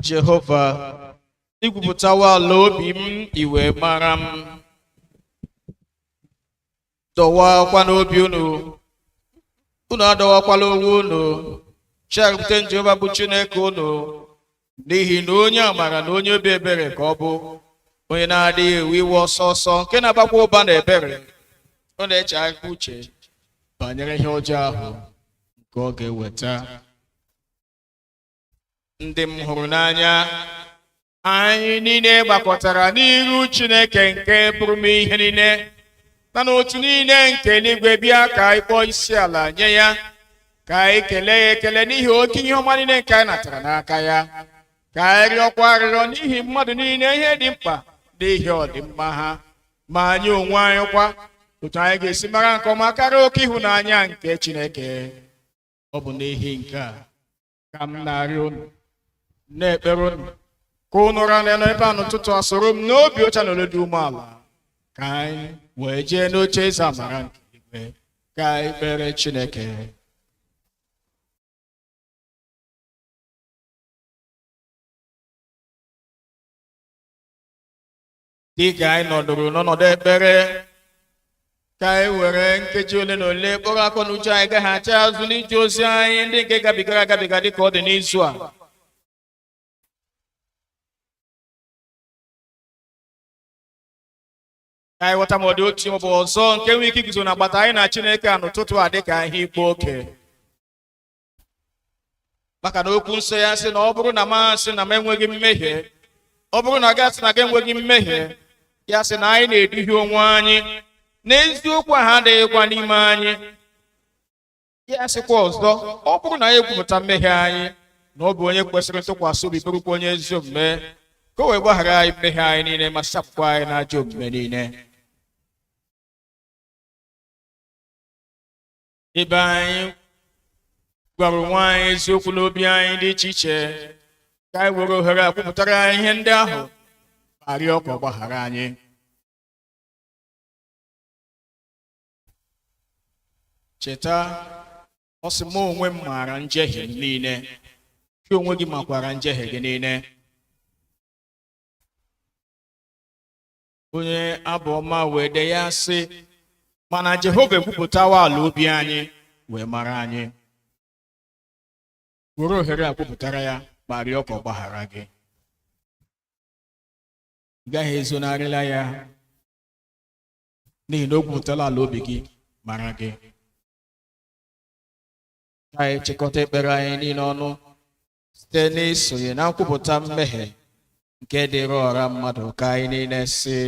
Jehovah, ikwupụtawa ala obi m iwe mara m. Dọwakwa n'obi unu adọwakwala onwe unu. Chepụta Jehova bụ Chineke unu, n'ihi na onye amara na onye obi ebere ka ọ bụ, onye na-adịghị ewe iwe ọsọ ọsọ, nke na-agbakwa ụba na ebere. Ọ na-eche aka uche banyere ihe ọjọọ ahụ nke ọ ga-eweta. Ndị m hụrụ n'anya, anyị niile gbakọtara n'iru Chineke nke pụrụ m ihe niile, na n'otu niile nke eluigwe bịa ka anyị kpọọ isi ala nye ya, ka anyị kelee ya ekele n'ihi oke ihe ọma niile nke anyị natara n'aka ya, ka anyị rịọkwa arịrịọ n'ihi mmadụ niile ihe dị mkpa n'ihi ọdịmma ha, ma anyị onwe anyị kwa otu anyị ga-esi mara nke ọma karịa oke ịhụnanya nke Chineke. Ọ bụ n'ihi nke a ka m na-arịọ unu na-ekpere unu ka unu rara n'ebe a n'ụtụtụ a soro m n'obi ọcha na olu dị umeala ka anyị wee jee n'oche eze amara nke igwe ka anyị kpere Chineke. Dịka anyị nọdụrụ n'ọnọdụ ekpere, ka anyị were nkeji ole na ole kpọrọ akọ na uche anyị gaghachi azụ n'ije ozi anyị ndị nke gabigara agabiga dịka ọ dị n'izu a. Ka anyị ghọta ma ọ dị otu maọbụ ọzọ nke nwee ike iguzo n'agbata anyị na Chineke a n'ụtụtụ a dịka ihe ikpe oke. Maka na okwu nsọ ya sị na ọ bụrụ na m asị na m enweghị mmehie, ọ bụrụ na gasị na gị enweghị mmehie, ya sị na anyị na-eduhie onwe anyị, n'eziokwu ahụ adịghịkwa n'ime anyị. Ya sịkwa ọzọ, ọ bụrụ na anyị ekwupụta mmehie anyị, na ọ bụ onye kwesịrị ntụkwasị obi, bụrụkwa onye ezi omume, ka o wee gbaghara anyị mmehie anyị niile ma sapụkwa anyị n'ajọ omume niile. Ebe anyị gwara onwe anyị eziokwu n'obi anyị dị iche iche, ka anyị were ohere a kwupụtara anyị ihe ndị ahụ ma rịọ ka ọ gbaghara anyị. Cheta, ọ sị mụ onwe m maara njehie m niile, gị onwe gị makwara njehie gị niile. Onye abụ ọma wee de ya sị, mana Jehova ekwupụtawa ala obi anyị wee mara anyị. Were ohere a kwupụtara ya ma rịọ ka ọ gbaghara gị. Ị gaghị ezonarịla ya n'ihi na o kwupụtala ala obi gị mara gị. Ka anyị chịkọta ekpere anyị niile ọnụ site n'isonye na nkwupụta mmehie nke dịrị ọra mmadụ, ka anyị niile sị: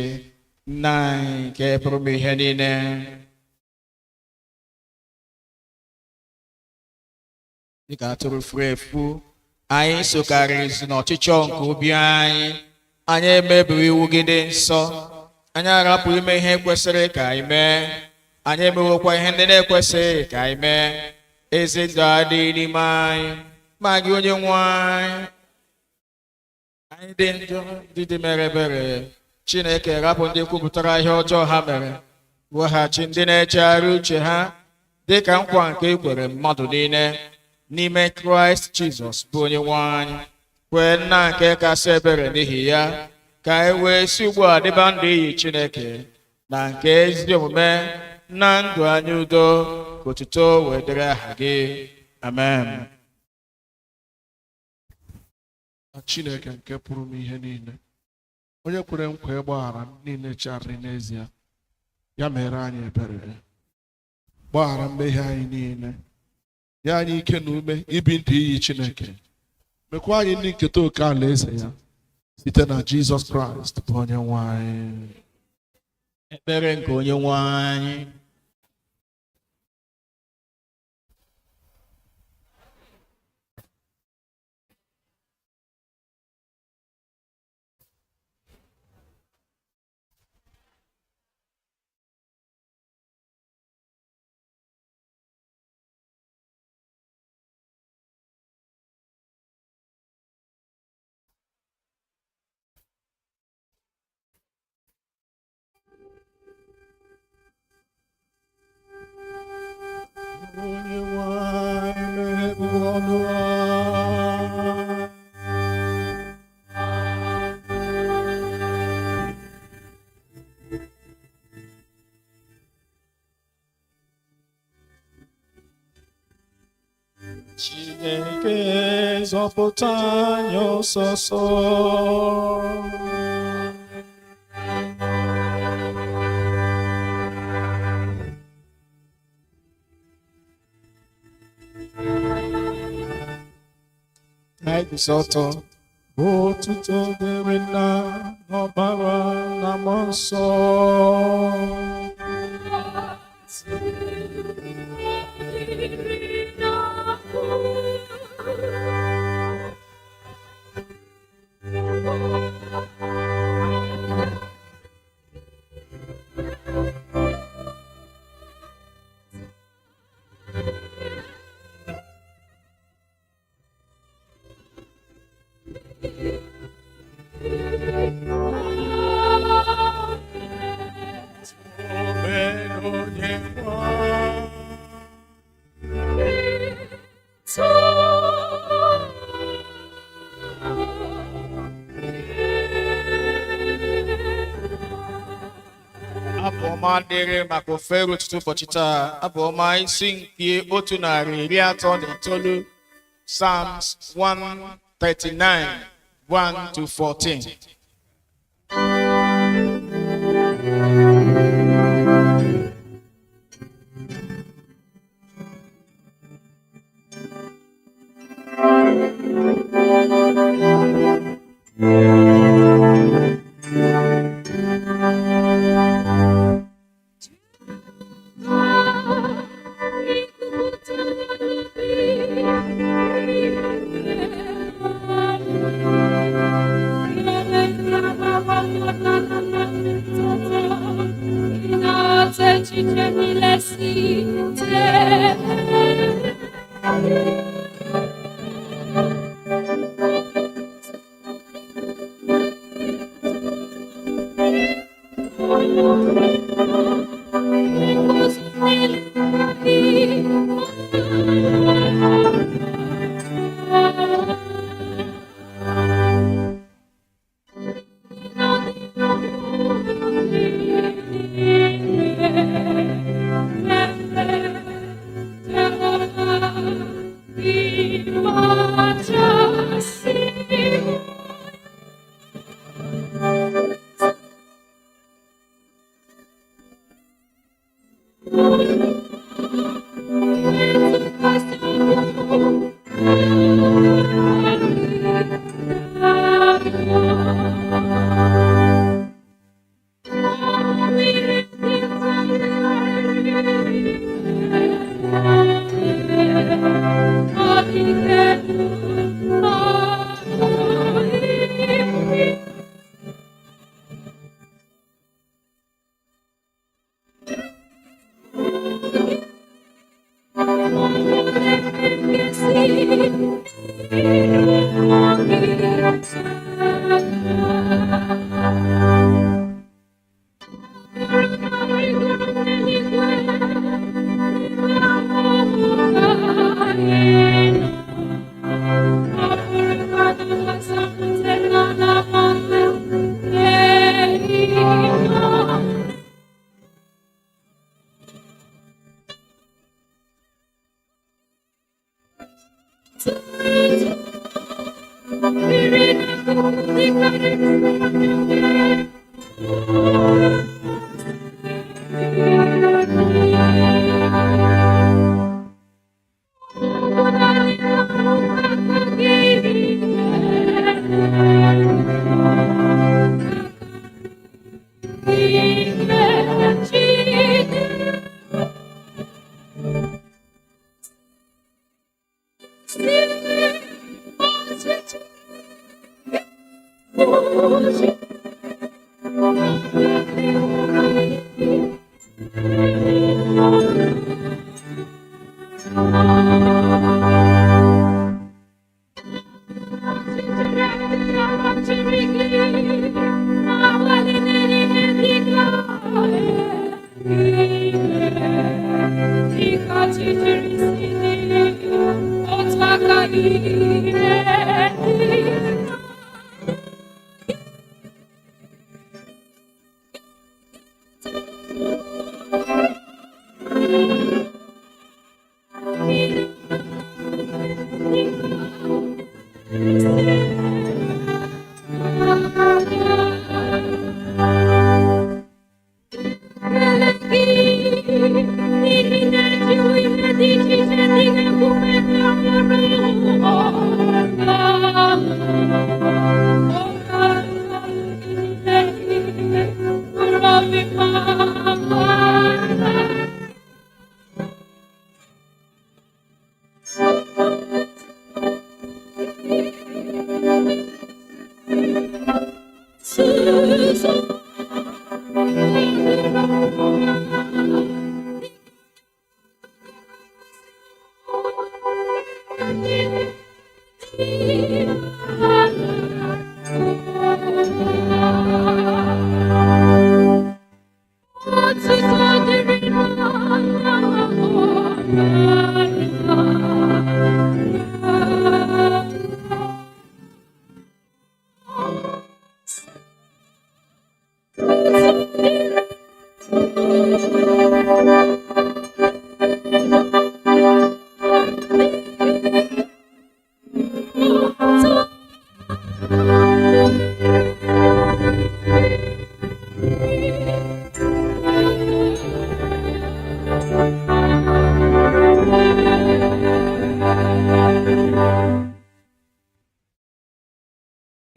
Nna anyị nke pụrụ m ihe niile, dịka atụrụ furu efu, anyị sokarịrị n'ọchịchọ nke obi anyị. Anyị emebighị iwu gị dị nsọ, anyị arapụ ime ihe kwesịrị ka anyị mee, anyị emewekwa ihe ndị na-ekwesịghị ka anyị mee. Ezi ndụ adịghị n'ime anyị, ma gị onye nwe anyị dị njọ, ndị mere ebere. Chineke, rapụ ndị kwupụtara ihe ọjọọ ha mere, weghachi ndị na-echegharị uche ha dịka nkwa nke ikwere mmadụ niile n'ime Kraịst Jizọs bụ onye nwe anyị. Kwee Nna nke kasị ebere n'ihi ya, ka anyị wee si ugbu a dịba ndụ iyi Chineke na nke ezi omume na ndụ anyị udo, ka otuto wee dịrị aha gị. Amen. Chineke nke pụrụ m ihe niile, onye kwere nkwa ịgbaghara niile chegharịrị n'ezie, ya mere anyị ebere, gbaghara mmehie anyị niile, nye anyị ike na ume ibi ndụ iyi Chineke, mekwa anyị ndị nketa oke alaeze ya site na Jizọs Kraịst bụ onye nwe anyị. Ekpere nke onye nwe anyị. Chineke zọpụta anyị ọsọsọ. Anyị guzo ọtọ. Otuto dịrị Nna, n'Ọkpara na Mmụọ Nsọ. Abụ ọma dịrị maka ofe ụtụtụ ụbọchị taa. Abụ ọma isi nke 139 Psalms 139 1 to 14.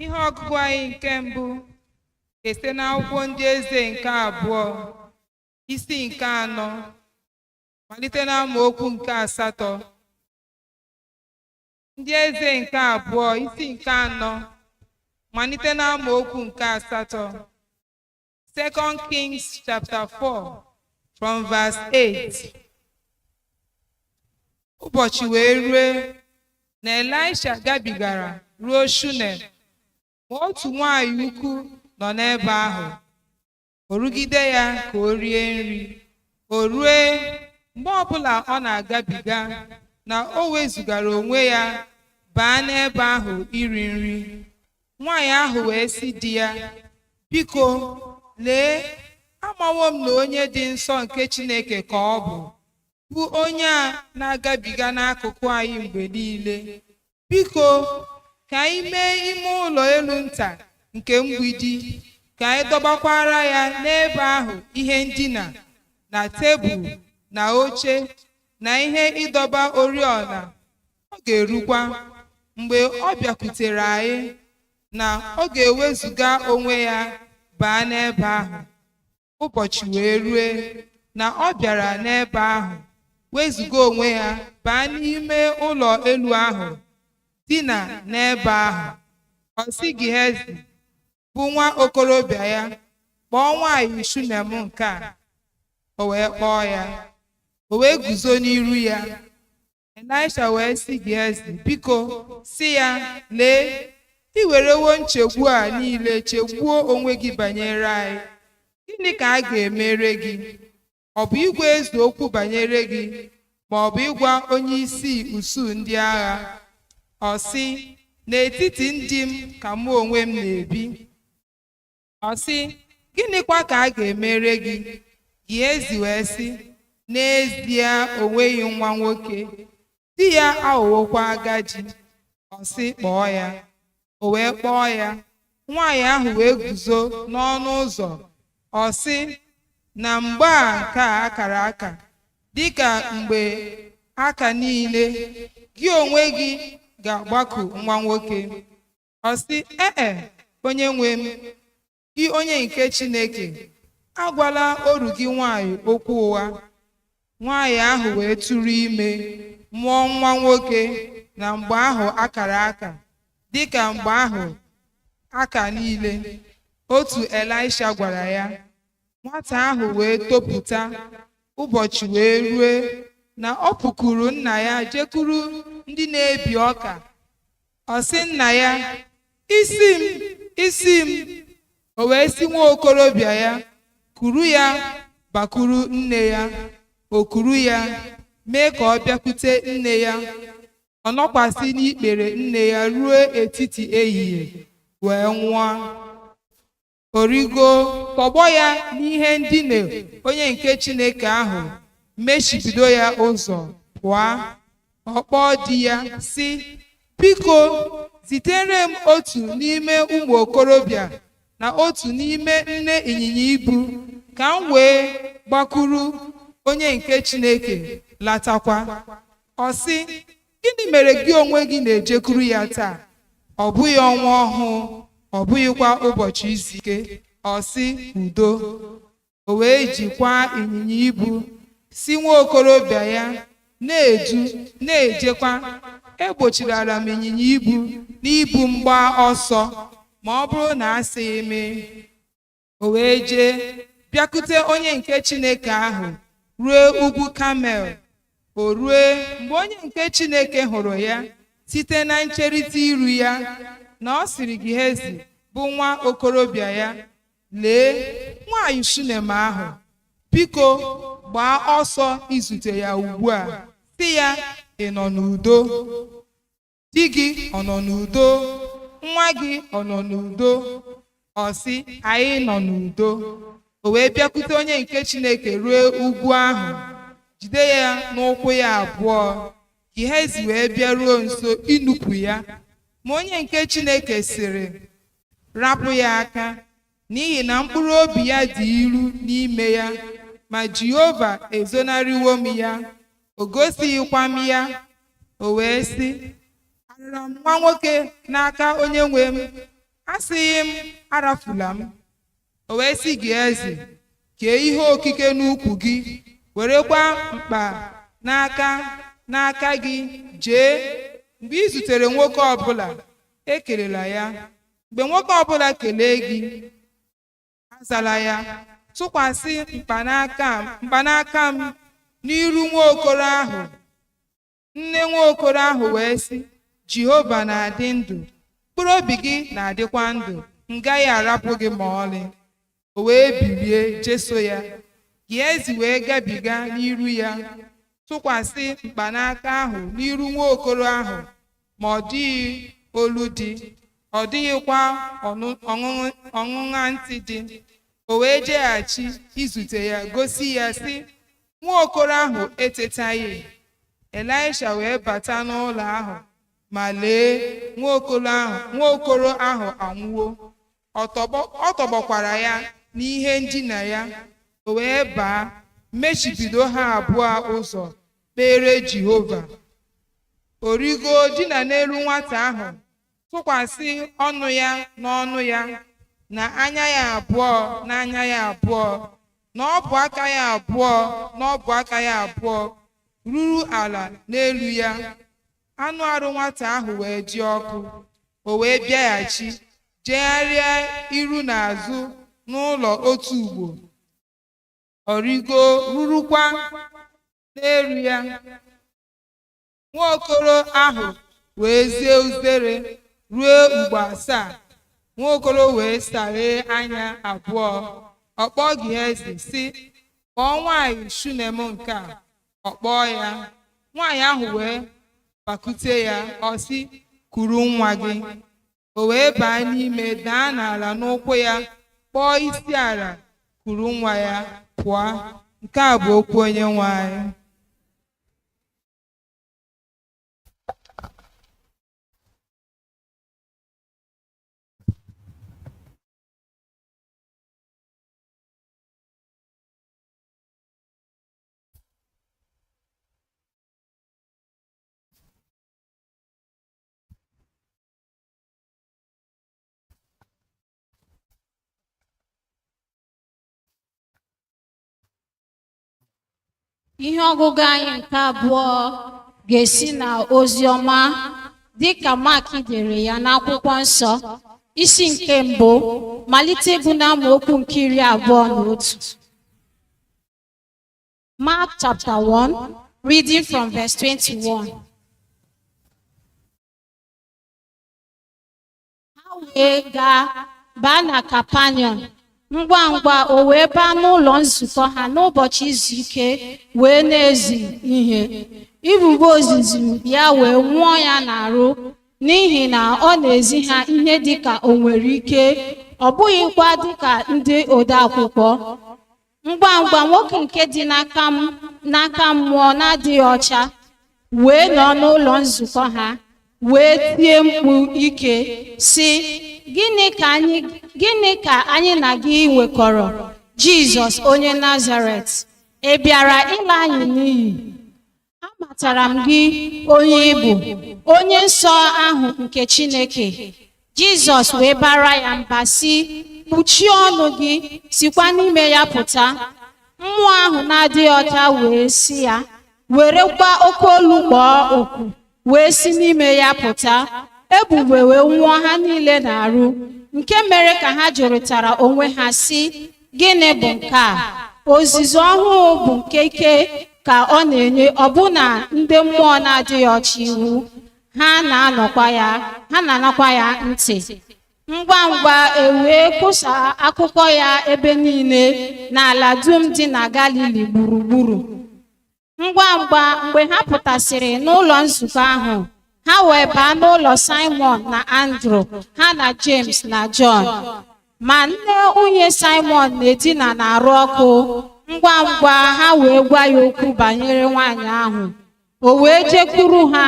Ihe ọgụgụ anyị nke mbụ ga-esite n'akwụkwọ ndị eze nke abụọ isi nke anọ malite n'amaokwu nke asatọ. Ndị eze nke abụọ isi nke anọ malite n'amaokwu nke asatọ. 2 Kings chapter 4 from verse 8. Ụbọchị wee rue na Elisha gabigara ruo Shunem, ma otu nwanyị ukwu nọ n'ebe ahụ. O rugide ya ka o rie nri. O rue mgbe ọbụla ọ na-agabiga na o wezugara onwe ya baa n'ebe ahụ iri nri. Nwanyị ahụ wee sị di ya, biko lee, amawo m na onye dị nsọ nke Chineke ka ọ bụ onye a na-agabiga n'akụkụ anyị mgbe niile. Biko ka anyị mee ime ụlọ elu nta nke mgbidi, ka anyị dọbakwara ya n'ebe ahụ ihe ndina na tebụl na oche na ihe ịdọba oriọna. Ọ ga-erukwa mgbe ọ bịakwutere anyị na ọ ga-ewezuga onwe ya baa n'ebe ahụ. Ụbọchị wee rue na ọ bịara n'ebe ahụ, wezuga onwe ya baa n'ime ụlọ elu ahụ, dina n'ebe ahụ. Ọ sị Gihezi bụ nwa okorobịa ya, kpọọ nwanyị Shunem nke a. O wee kpọọ ya, o wee guzo n'iru ya. Elisha wee sị Gihezi, biko sị ya, lee, i werewo nchegbu a niile chegbuo onwe gị banyere anyị. Gịnị ka a ga-emere gị? Ọ bụ igwe eze okwu banyere gị, ma ọ bụ ịgwa onye isi usuu ndị agha? Ọ sị, n'etiti ndị m ka mụ onwe m na-ebi. Ọ sị, gịnịkwa ka a ga-emere gị? Gihezi wee sị, n'ezie o nweghị nwa nwoke, di ya aghọwokwa agadi. Ọ sị, kpọọ ya. O wee kpọọ ya. Nwaanyị ahụ wee guzo n'ọnụ ụzọ. Ọ sị, na mgbe a nke a akara aka, dịka mgbe aka niile, gị onwe gị ga-agbaku nwa nwoke. Ọ sị, onye nwe m, gị onye nke Chineke, agwala oru gị nwanyị okwu ụgha. Nwanyị ahụ wee tụrụ ime, mụọ nwa nwoke na mgbe ahụ akara aka, dịka mgbe ahụ aka niile, otu Elisha gwara ya. Nwata ahụ wee topụta. Ụbọchị wee rue na ọ pụkwuru nna ya jekwuru ndị na-ebi ọka. Ọ sị nna ya, isi m, isi m. O wee sị nwa okorobịa ya, kuru ya bakuru nne ya. O kuru ya, mee ka ọ bịakwute nne ya. Ọ nọkwasị n'ikpere nne ya ruo etiti ehihie wee nwụọ. O rigo tọgbọ ya n'ihe ndina onye nke Chineke ahụ, mechibido ya ụzọ pụọ. Ọ kpọọ di ya sị, biko zitere m otu n'ime ụmụ okorobịa na otu n'ime nne ịnyịnya ibu, ka m wee gbakuru onye nke Chineke latakwa. Ọ sị, gịnị mere gị onwe gị na-ejekuru ya taa? Ọ bụghị ọnwa ọhụụ, ọ bụghịkwa ụbọchị izu ike. Ọ sị, udo. O wee jikwa ịnyịnya ibu si nwa okorobịa ya na-ejekwa. Egbochirala m ịnyịnya ibu n'ibu mgba ọsọ, ma ọ bụrụ na a sịghị mee. O wee jee bịakute onye nke Chineke ahụ ruo ugwu Kamel. O rue mgbe onye nke Chineke hụrụ ya site na ncherịta iru ya, na ọ sịrị Gihezi bụ nwa okorobịa ya, lee, nwanyị Shunem ahụ, biko gbaa ọsọ izute ya ugbu a, sị ya, ị nọ n'udo? Di gị ọ nọ n'udo? Nwa gị ọ nọ n'udo? Ọ sị, anyị nọ n'udo. o wee bịakwute onye nke Chineke ruo ugwu ahụ, jide ya n'ụkwụ ya abụọ. Gehazi wee bịaruo nso inupụ ya, ma onye nke Chineke sịrị, rapụ ya aka, n'ihi na mkpụrụ obi ya dị ilu n'ime ya, ma Jehova ezonarịwo m ya, o gosighịkwa m ya. O wee sị, arara m nwa nwoke n'aka onye nwe m, asịghị m arafula m. O wee sị Gehazi, kee ihe okike n'ukwu gị, werekwa mkpa n'aka gị jee. Mgbe ị zutere nwoke ọbụla, ekelela ya. Mgbe nwoke ọbụla kelee gị, azala ya. Tụkwasị mkpanaka m n'iru nwaokoro ahụ. Nne nwaokoro ahụ wee sị, Jehova na-adị ndụ, mkpụrụ obi gị na-adịkwa ndụ, m gaghị arapụ gị ma ọlị. O wee bilie jeso ya. Gehazi wee gabiga n'iru ya, tụkwasị mkpanaka ahụ n'iru nwaokoro ahụ, ma ọ dịghị olu dị, ọ dịghịkwa ọṅụṅa ntị dị. O wee jeghachi izute ya, gosi ya sị, nwaokoro ahụ etetaghị. Elisha wee bata n'ụlọ ahụ, ma lee, nwaokoro ahụ anwụwo. Ọ tọgbọkwara ya n'ihe ndina ya. O wee baa, mechibido ha abụọ ụzọ, kpere Jehova. O rigo dina n'elu nwata ahụ, tụkwasị ọnụ ya n'ọnụ ya, na anya ya abụọ n'anya ya abụọ, na ọbụ aka ya abụọ n'ọbụ aka ya abụọ, ruru ala n'elu ya. Anụ arụ nwata ahụ wee dị ọkụ. O wee bịaghachi, jegharịa iru na azụ n'ụlọ otu ugbo. Ọ rigo rurukwa n'elu ya. Nwaokoro ahụ wee zie uzere ruo ugbo 7. Nwaokoro wee saghee anya abụọ. Ọ kpọọ Gehazi sị, kpọọ nwaanyị Shunem nke a. Ọ kpọọ ya. Nwaanyị ahụ wee bakute ya, ọ sị, kuru nwa gị. O wee baa n'ime, daa n'ala n'ụkwụ ya, kpọọ isi ala, kuru nwa ya, pụọ. Nke a bụ okwu Onyenwe anyị. Ihe ọgụgụ anyị nke abụọ ga-esi na ozi ọma dịka Mark dere ya n'akwụkwọ nsọ, isi nke mbụ, malite bụ na amaokwu nke 21. Mark chapter 1, reading from verse 21. Ha wee baa na Kapanọm. Ngwa ngwa o wee baa n'ụlọ nzukọ ha n'ụbọchị izu ike, wee na-ezi ihe. Ibubo ozizi ya wee nwụọ ya n'arụ, n'ihi na ọ na-ezi ha ihe dịka o nwere ike, ọ bụghịkwa dịka ndị ode akwụkwọ. Ngwa ngwa nwoke nke dị n'aka mmụọ na-adịghị ọcha wee nọ n'ụlọ nzukọ ha, wee tie mkpu ike sị, gịnị ka anyị na gị nwekọrọ, Jizọs onye Nazaret? Ị bịara ịla anyị n'iyi? Amatara m gị onye ị bụ, onye nsọ ahụ nke Chineke. Jizọs wee bara ya mba sị, kpuchie ọnụ gị, sikwa n'ime ya pụta. Mmụọ ahụ na-adịghị ọcha wee sị ya, werekwa oke olu kpọọ oku, wee si n'ime ya pụta. Ebube wee nwụọ ha niile n'arụ, nke mere ka ha jụrịtara onwe ha sị, gịnị bụ nke a? Ozizi ọhụụ bụ nke ike ka ọ na-enye ọbụna ndị mmụọ na-adịghị ọcha iwu, ha na-anakwa ya ntị. Ngwa ngwa e wee kwusa akụkọ ya ebe niile n'ala dum dị na Galili gburugburu. Ngwa ngwa mgbe ha pụtasịrị n'ụlọ nzukọ ahụ, ha wee baa n'ụlọ Simon na Andrew, ha na James na John. ma nne nwunye Simon na-edina n'arụ ọkụ. Ngwa ngwa ha wee gwa ya okwu banyere nwaanyị ahụ. O wee jekwuru ha,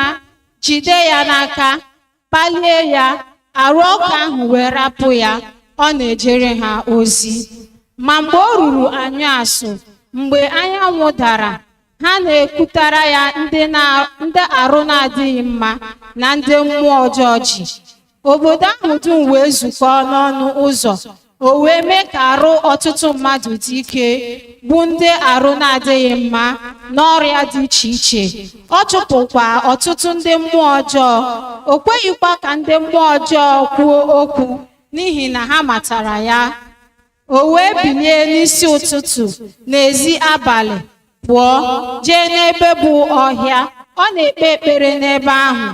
jide ya n'aka, palie ya, arụ ọkụ ahụ wee rapụ ya. Ọ na-ejere ha ozi. Ma mgbe o ruru anyasụ, mgbe anyanwụ dara, ha na-ekwutara ya ndị arụ na-adịghị mma na ndị mmụọ ọjọọ ji. Obodo ahụ dum wee zukọọ n'ọnụ ụzọ. O wee mee ka arụ ọtụtụ mmadụ dị ike, bụ ndị arụ na-adịghị mma n'ọrịa dị iche iche. Ọ chụpụkwa ọtụtụ ndị mmụọ ọjọọ. O kweghịkwa ka ndị mmụọ ọjọọ kwuo okwu, n'ihi na ha matara ya. O wee bilie n'isi ụtụtụ n'ezi abalị pụọ jee n'ebe bụ ọhịa. Ọ na-ekpe ekpere n'ebe ahụ.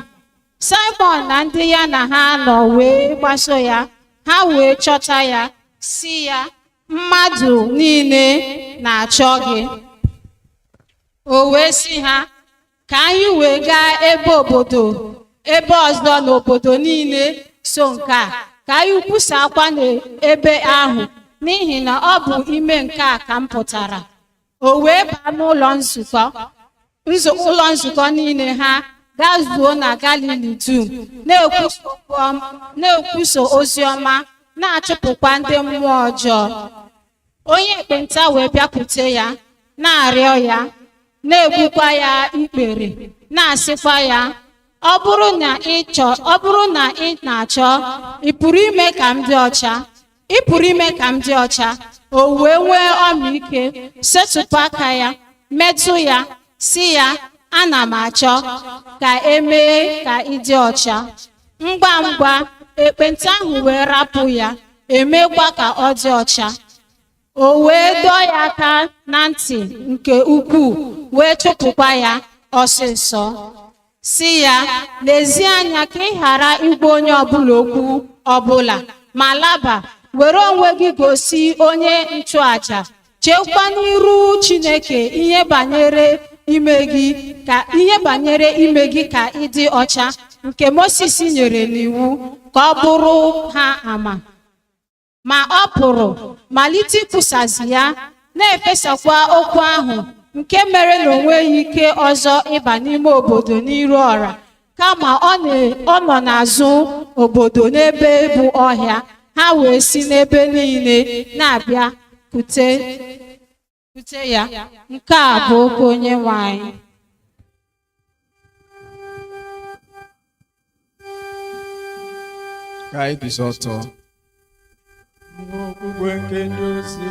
Simon na ndị ya na ha nọ wee gbaso ya. Ha wee chọta ya, sị ya, mmadụ niile na-achọ gị. O wee sị ha, ka anyị wee gaa ebe ọzọ n'obodo niile so nke a, ka anyị kwusakwa n'ebe ahụ, n'ihi na ọ bụ ime nke a ka m pụtara. O wee baa n'ụlọ nzukọ niile ha gazuo na Galili dum, na-ekwuso ozi ọma, na-achụpụkwa ndị mmụọ ọjọọ. Onye ekpenta wee bịakwute ya, na-arịọ ya, na-egbukwa ya ikpere, na-asịkwa ya, ọ bụrụ na ị na-achọ, ị pụrụ ime ka m dị ọcha. Ị pụrụ ime ka m dị ọcha. O wee nwee ọmịiko, setụpụ aka ya, metụ ya, sị ya, ana m achọ ka emee ka ị dị ọcha. Ngwa ngwa ekpenta ahụ wee rapụ ya, emekwa ka ọ dị ọcha. O wee dọọ ya aka na ntị nke ukwuu, wee chụpụkwa ya ọsịsọ, sị ya, lezie anya ka ị ghara ịgwa onye ọbụla okwu ọbụla, ma laba, were onwe gị gosi onye nchụaja, cheekwa n'iru Chineke ihe banyere ime gị ka ị dị ọcha, nke Moses nyere n'iwu ka ọ bụrụ ha ama. Ma ọ pụrụ malite ikwusazi ya, na-efesakwa okwu ahụ, nke mere na o nweghị ike ọzọ ịba n'ime obodo n'iru ọra, kama ọ nọ n'azụ obodo n'ebe bụ ọhịa. Ha wee si n'ebe niile na-abịa kute ya. Nke a bụ okwu Onyenwe anyị. Ka anyị guzo ọtọ. Okwukwe nke ndị ozi.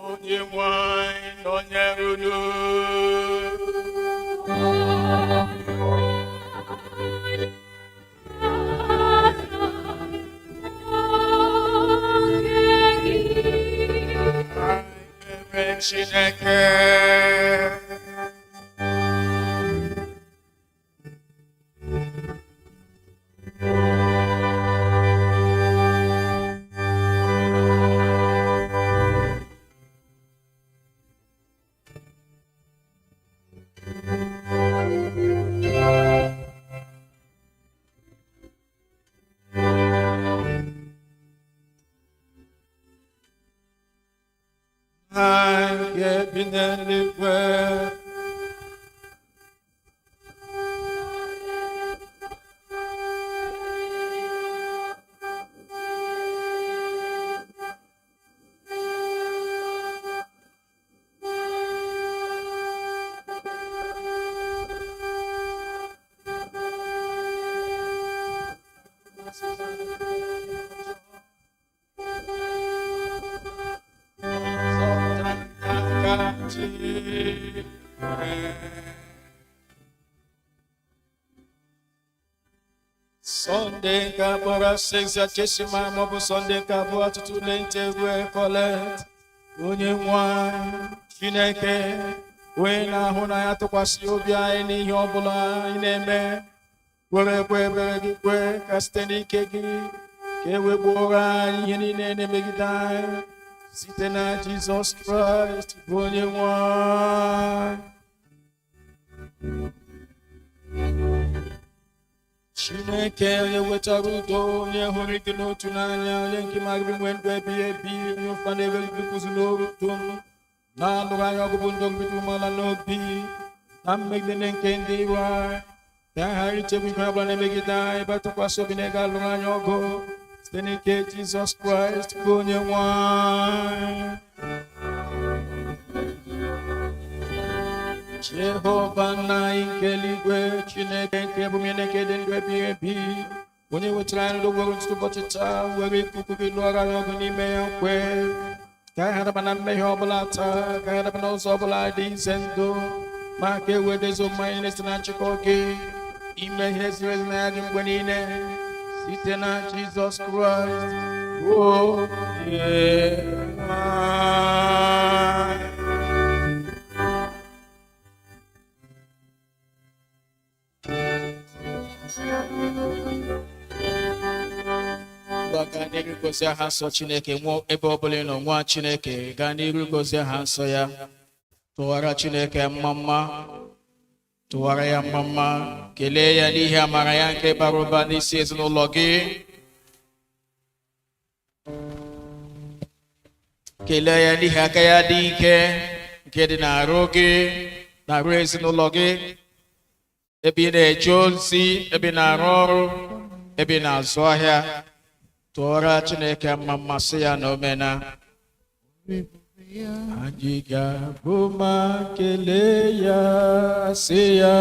Onye nwanyị nọnyere unu. Chineke. nke bi n'eluigwe. Sunday kabora sexia cheshima mobu Sunday kabora tutule ntegwe collect onye nwa Chineke onye na-ahụ na ya tụkwasị obi anyị n'ihe ọbụla anyị na-eme kwere ekwe ebere gị kwe ka site n'ike gị ka e wegbuoro anyị ihe niile na-emegide anyị site na Jizọs Kraịst bụ onye nwe anyị. Chineke onye wetara udo, onye hụrụ ịdị n'otu n'anya, onye nke marịrị nwe ndụ ebighị ebi, onye ụfa na-ewere bikuzi n'oruto na-alụrụ anyị ọgụgụ ndụ mbido umeala n'obi na mmegide nke ndị iro anyị, ka a ghara ichegbu ihe ọbụla na-emegide anyị, ebe tụkwasị obi na ị ga-alụrụ anyị ọgụ site n'ike Jizọs Kraịst bụ onye nwe anyị. Jehova nna anyị nke eluigwe, Chineke nke bụ Chineke dị ndụ ebighị ebi, onye wetara anyị ndụ gworo ntụtụ ụbọchị taa, were ikuku gị lụọrọ anyị ọgụ n'ime ya nkwe, ka anyị ghara na mmehie ọbụla taa, ka anyị ghara na ụzọ ọbụla dị ize ndụ, ma ka e wee dezo mma anyị na-esite na nchịkọ gị, ime ihe ziri ezi na ya dị mgbe niile site na Jizọs Kraịst bụ onye anyị. Gaa n'iru gosi aha nsọ Chineke, nwụọ ebe ọbụla nọ, nwa Chineke gaa n'iru gosi aha nsọ ya, tụwara Chineke mma, tụwara ya mma, kelee ya n'ihi amara ya nke bara ụba n'isi ezinụlọ gị, kelee ya n'ihi aka ya dị ike nke dị n'arụ gị, n'arụ ezinụlọ gị, ebe ị na-eje ozi, ebe ị na-arụ ọrụ, ebe ị na-azụ ahịa. Tụọra Chineke mma, sị ya na omena. Anyị ga-abụ ma kelee ya, sị ya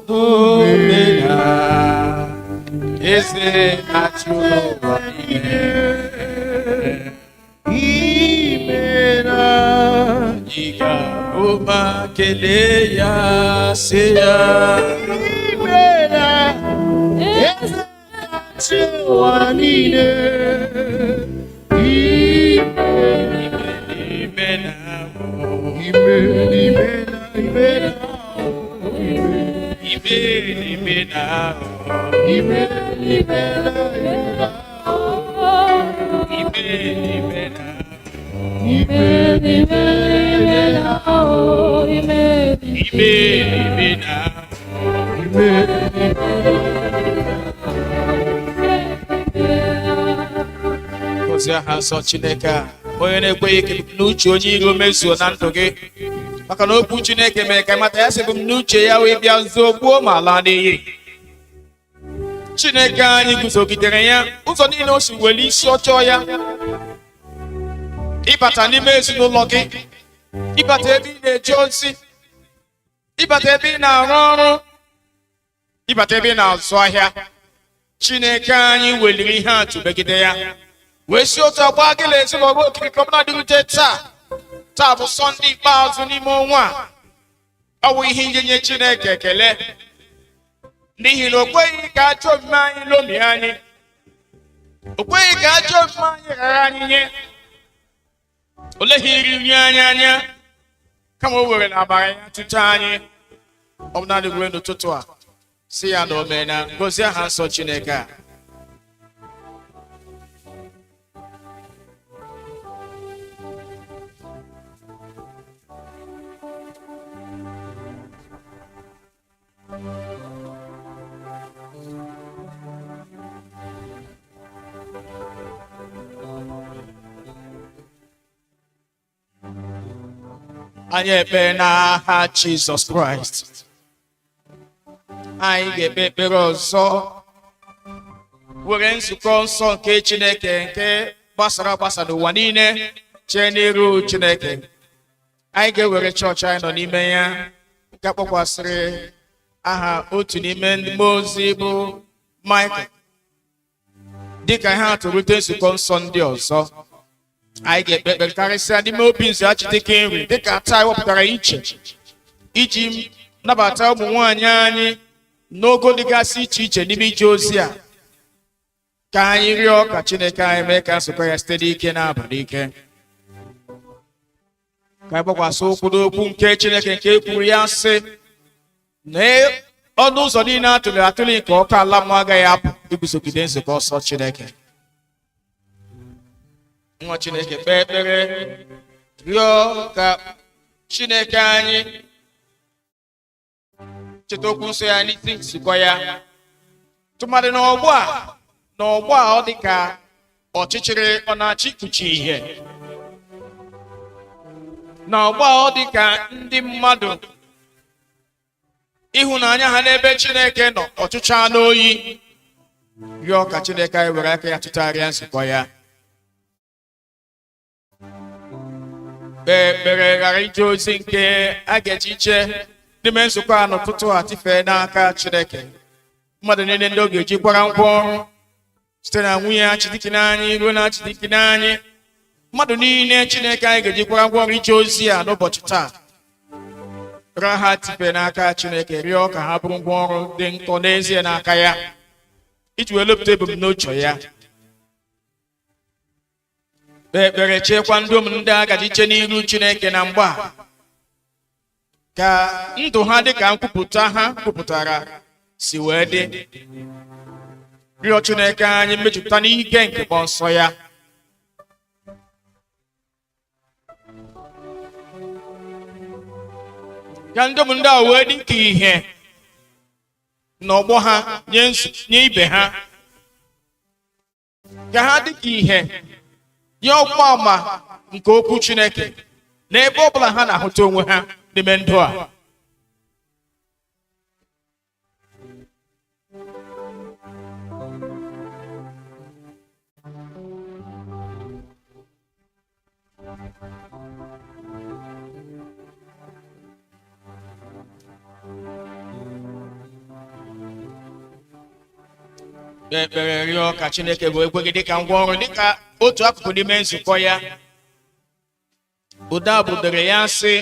na omena, eze na-achị ụwa niile. Imena. Anyị ga-abụ ma kelee ya, sị ya imena, eze ụwa niile. Gozie aha nsọ Chineke a, onye na-ekweghị ka ebumnuche onye iro mezuo na ndụ gị, maka na okwu Chineke mere ka mata ya sị ebumnuche ya wee bịa zogbuo ma laa n'iyi. Chineke anyị guzogidere ya ụzọ niile o si were isi ọjọọ ya ịbata n'ime ezinụlọ gị, ịbata ebe ị na-eje ozi, ịbata ebe ị na-arụ ọrụ, ịbata ebe ị na-azụ ahịa. Chineke anyị weliri ihe atụ megide ya, wee si otu agba gị na ezinụlọ okirikọ na dịrute taa bụ Sọnde ikpeazụ n'ime ọnwa a. Ọ bụ ihe inye Chineke ekele n'ihi na o kweghị ka ajọ omume anyị lomie anyị, o kweghị ka ajọ omume anyị ghara anyị nye, o leghị iri nri anyị anya, kama o were na amara ya tụte anyị. Ọ bụ naanị ruo n'ụtụtụ a, si ya na omena. Gozie aha nsọ Chineke a. anyị ekpe n'aha Jizọs Kraịst. Anyị ga-ekpe ekpere ọzọ were nzukọ nsọ nke Chineke nke gbasara agbasa n'ụwa niile chee n'iru Chineke. Anyị ga-ewere chọọchị anyị nọ n'ime ya nke kpọkwasịrị aha otu n'ime ndị mmụọ ozi bụ Michael dịka ihe atụrụte nzukọ nsọ ndị ọzọ. Anyị ga-ekpe ekpere karịsịa n'ime Obinze Achịdịke nri dịka taa wepụtara iche iji nabata ụmụ nwaanyị anyị n'ogo dịgasị iche iche n'ime ije ozi a. Ka anyị rịọ ka Chineke anyị mee ka nzukọ ya site n'ike na-abụ n'ike. Ka anyị gbakwasị ụkwụ n'okwu nke Chineke nke kwuru ya sị na ọnụ ụzọ niile atụliri atụli nke ọkụ ala mmụọ agaghị apụ iguzogide nzukọ nsọ Chineke. Nwa Chineke kpee ekpere rịọ ka Chineke anyị cheta okwu nsọ ya n'isi nzukọ ya, tụmadị n'ọgbọ a ọ dị ka ọchịchịrị ọ na-achị ikpuchi ihe, n'ọgbọ a ọ dị ka ndị mmadụ ịhụnanya ha n'ebe Chineke nọ ọchụcha n'oyi. Rịọ ka Chineke anyị were aka ya tụgharịa nzukọ ya. Kpee ekpere ghara ije ozi nke a ga-eji iche n'ime nzukọ a n'ụtụtụ a tifee n'aka Chineke. Mmadụ niile ndị ọ ga-eji kwara ngwa ọrụ site na nwunye Achịdịke anyị ruo na Achịdịke anyị, mmadụ niile Chineke anyị ga-eji kwara ngwa ọrụ ije ozi a n'ụbọchị taa, rịọ ha tifee n'aka Chineke, rịọ ka ha bụrụ ngwa ọrụ dị nkọ n'ezie n'aka ya iji wee lepụta ebumnuche ya. Kpee ekpere chekwa ndị ndị agaji iche n'iru Chineke na mgbe a, ka ndụ ha dị ka nkwupụta ha kwupụtara si wee dị. Rịọ Chineke anyị mmejupụta n'ike nke mmụọ nsọ ya. Ka ndị ndị a wee dị ka ihe n'ọgbọ ha nye ibe ha, ka ha dị ka ihe nye ọkwa ama nke okwu Chineke n'ebe ọ bụla ha na-ahụta onwe ha n'ime ndụ a. Ekpere rịọ ka Chineke bụ ekwe gị dịka ngwa ọrụ, dịka otu akụkụ n'ime nzukọ ya. Ụda budere ya sị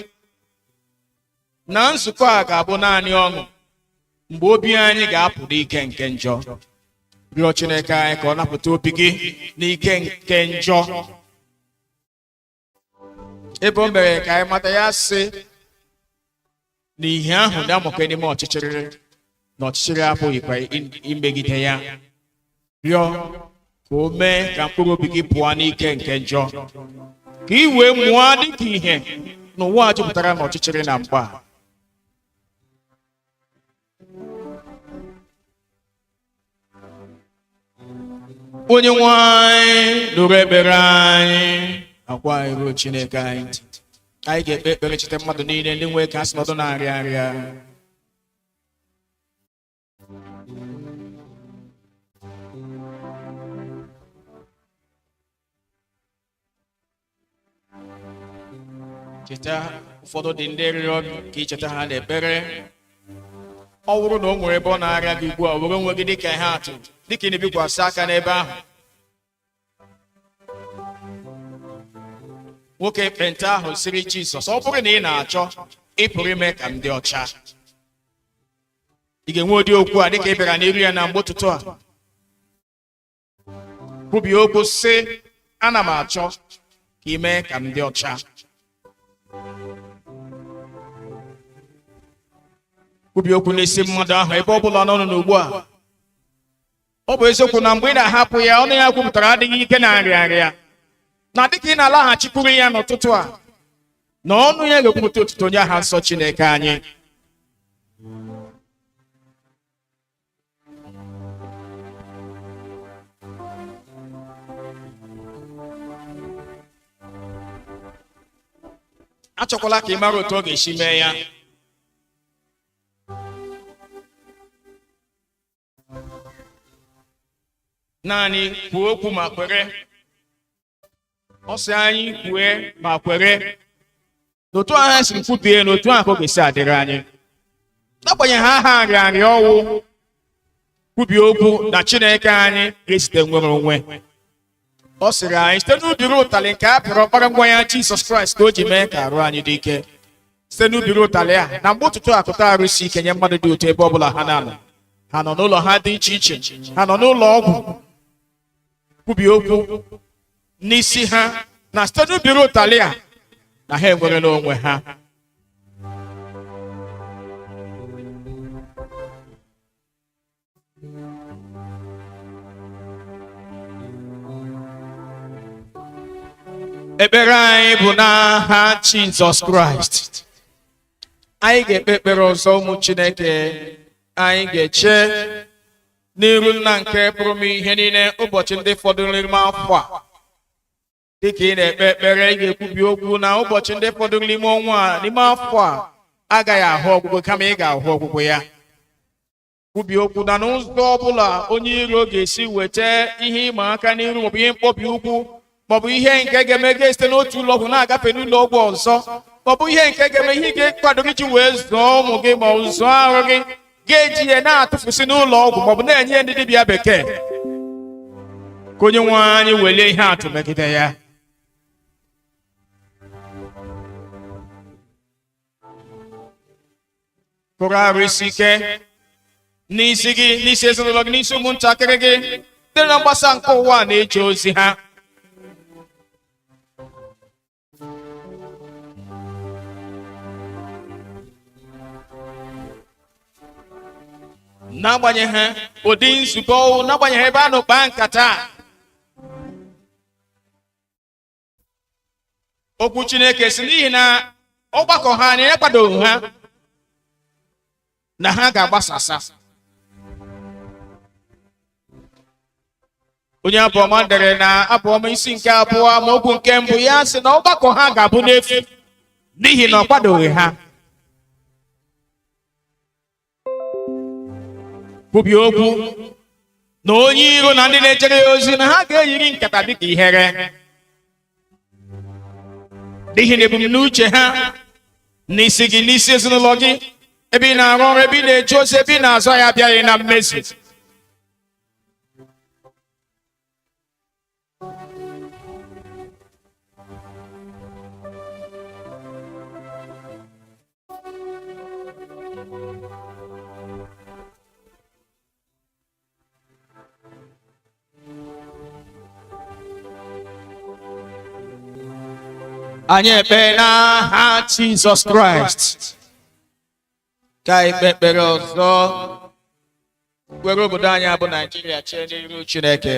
na nzukọ a ga-abụ naanị ọṅụ mgbe obi anyị ga-apụ n'ike nke njọ. Rịọ Chineke anyị ka ọ napụta obi gị n'ike nke njọ. Ebe o mere ka anyị mata ya sị na ihe ahụ na-amụke n'ime ọchịchịrị na ọchịchịrị apụghịkwa imegide ya. Rịọ ka o mee ka mkpụrụ obi gị pụọ n'ike nke njọ, ka ị wee mụọ dịka ihe n'ụwa a jupụtara n'ọchịchịrị na mgba. Onye nwe anyị nụrụ ekpere anyị, akwa anyị ruo Chineke anyị ntị. Anyị ga-ekpe ekpere cheta mmadụ niile ndị nwee ka asị nọdụ na-arịa arịa. Cheta ụfọdụ dị ndị rịọ ka icheta ha n'ekpere. Ọ bụrụ na o nwere ebe ọ na-arịa gị ugbu a, were onwe gị dịka ihe atụ, dịka ị na-ebikwasị aka n'ebe ahụ. Nwoke ekpenta ahụ sịrị Jizọs, ọ bụrụ na ị na-achọ, ị pụrụ ime ka m dị ọcha. Ị ga-enwe ụdị okwu a dịka ị bịara n'iru ya na mgbe ụtụtụ a. Kwubie okwu sị, ana m achọ ka ị mee ka m dị ọcha. Kwubie okwu n'isi mmadụ ahụ ebe ọ bụla nọ n'ugbu a. Ọ bụ eziokwu na mgbe ị na-ahapụ ya, ọnụ ya kwupụtara adịghị ike na nrịanrịa, na dịka ị na-alaghachikwuru ya n'ụtụtụ a, na ọnụ ya ga-ekwupụta otuto onye aha nsọ Chineke anyị. achọkwala ka ị mara otu ọ ga-esi mee ya. Naanị kwuo okwu ma kwere. Ọ sị anyị kwue ma kwere. N'otu ahụ anyị siri kwubie n'otu ahụ ka ọ ga-esi adịrị anyị. N'agbanyeghị aha nrịanrịa ọnwụ, kwubie okwu na Chineke anyị ga-esite nwere onwe. Ọ sịrị anyị site n'ubiri ụtalị nke a pịrị ọkpara nwa ya Jizọs Kraịst ka o ji mee ka arụ anyị dị ike. Site n'ubiri ụtalị a, na mgbe ụtụtụ akụta arụ isi ike nye mmadụ dị otu ebe ọbụla ha na-anọ. Ha nọ n'ụlọ ha dị iche iche, ha nọ n'ụlọ ọgwụ. Kwubie okwu n'isi ha na site n'ubiri ụtalị a na ha enwerela onwe ha. Ekpere anyị bụ n'aha Jizọs Kraịst. Anyị ga-ekpe ekpere ọzọ ụmụ Chineke. Anyị ga-eche n'iru Nna nke pụrụ m ihe niile ụbọchị ndị fọdụrụ n'ime afọ a. Dịka ị na-ekpe ekpere, ị ga-ekwubi okwu na ụbọchị ndị fọdụrụ n'ime ọnwa a, n'ime afọ a, agaghị ahụ ọgwụgwụ kama ị ga-ahụ ọgwụgwụ ya. Kwubi okwu na n'ụzọ ọbụla onye iro ga-esi weta ihe ịma aka n'iru maọbụ ihe mkpọbi ukwu maọbụ ihe nke ga-eme gị site n'otu ụlọ ọgwụ na-agafe n'ụlọ ọgwụ ọzọ, maọbụ ihe nke ga-eme ihe ga-ekwado gị ji wee zụọ ụmụ gị ma ọ zụọ arụ gị, ga-eji ya na-atụfusi n'ụlọ ọgwụ maọbụ na-enye ndị dibịa bekee. Ka onye nwe anyị welie ihe atụ megide ya. Kụrụ arụ isi ike n'isi gị, n'isi ezinụlọ gị, n'isi ụmụntakịrị gị, ndị na mgbasa nke ụwa na-eje ozi ha. N'agbanyeghị ụdị nzukọ, n'agbanyeghị ebe a nọ kpaa nkata, okwu Chineke si n'ihi na ọgbakọ ha na ekwadoghị ha na ha ga-agbasasa. Onye abụọma dere na abụọma isi nke abụọ amaokwu nke mbụ ya sị na ọgbakọ ha ga-abụ n'efu n'ihi na ọ kwadoghị ha. Kwubie okwu na onye iro na ndị na-ejere ya ozi na ha ga-eyiri nkata dịka ihere, n'ihi na ebumnuche ha n'isi gị, n'isi ezinụlọ gị, ebe ị na-arụ ọrụ, ebe ị na-eje ozi, ebe ị na-azụ ya abịaghị na mmezu. Anyị ekpe n'aha Jizọs Kraịst. Ka anyị kpee ekpere ọzọ were obodo anyị abụ Naijiria chee n'iru Chineke.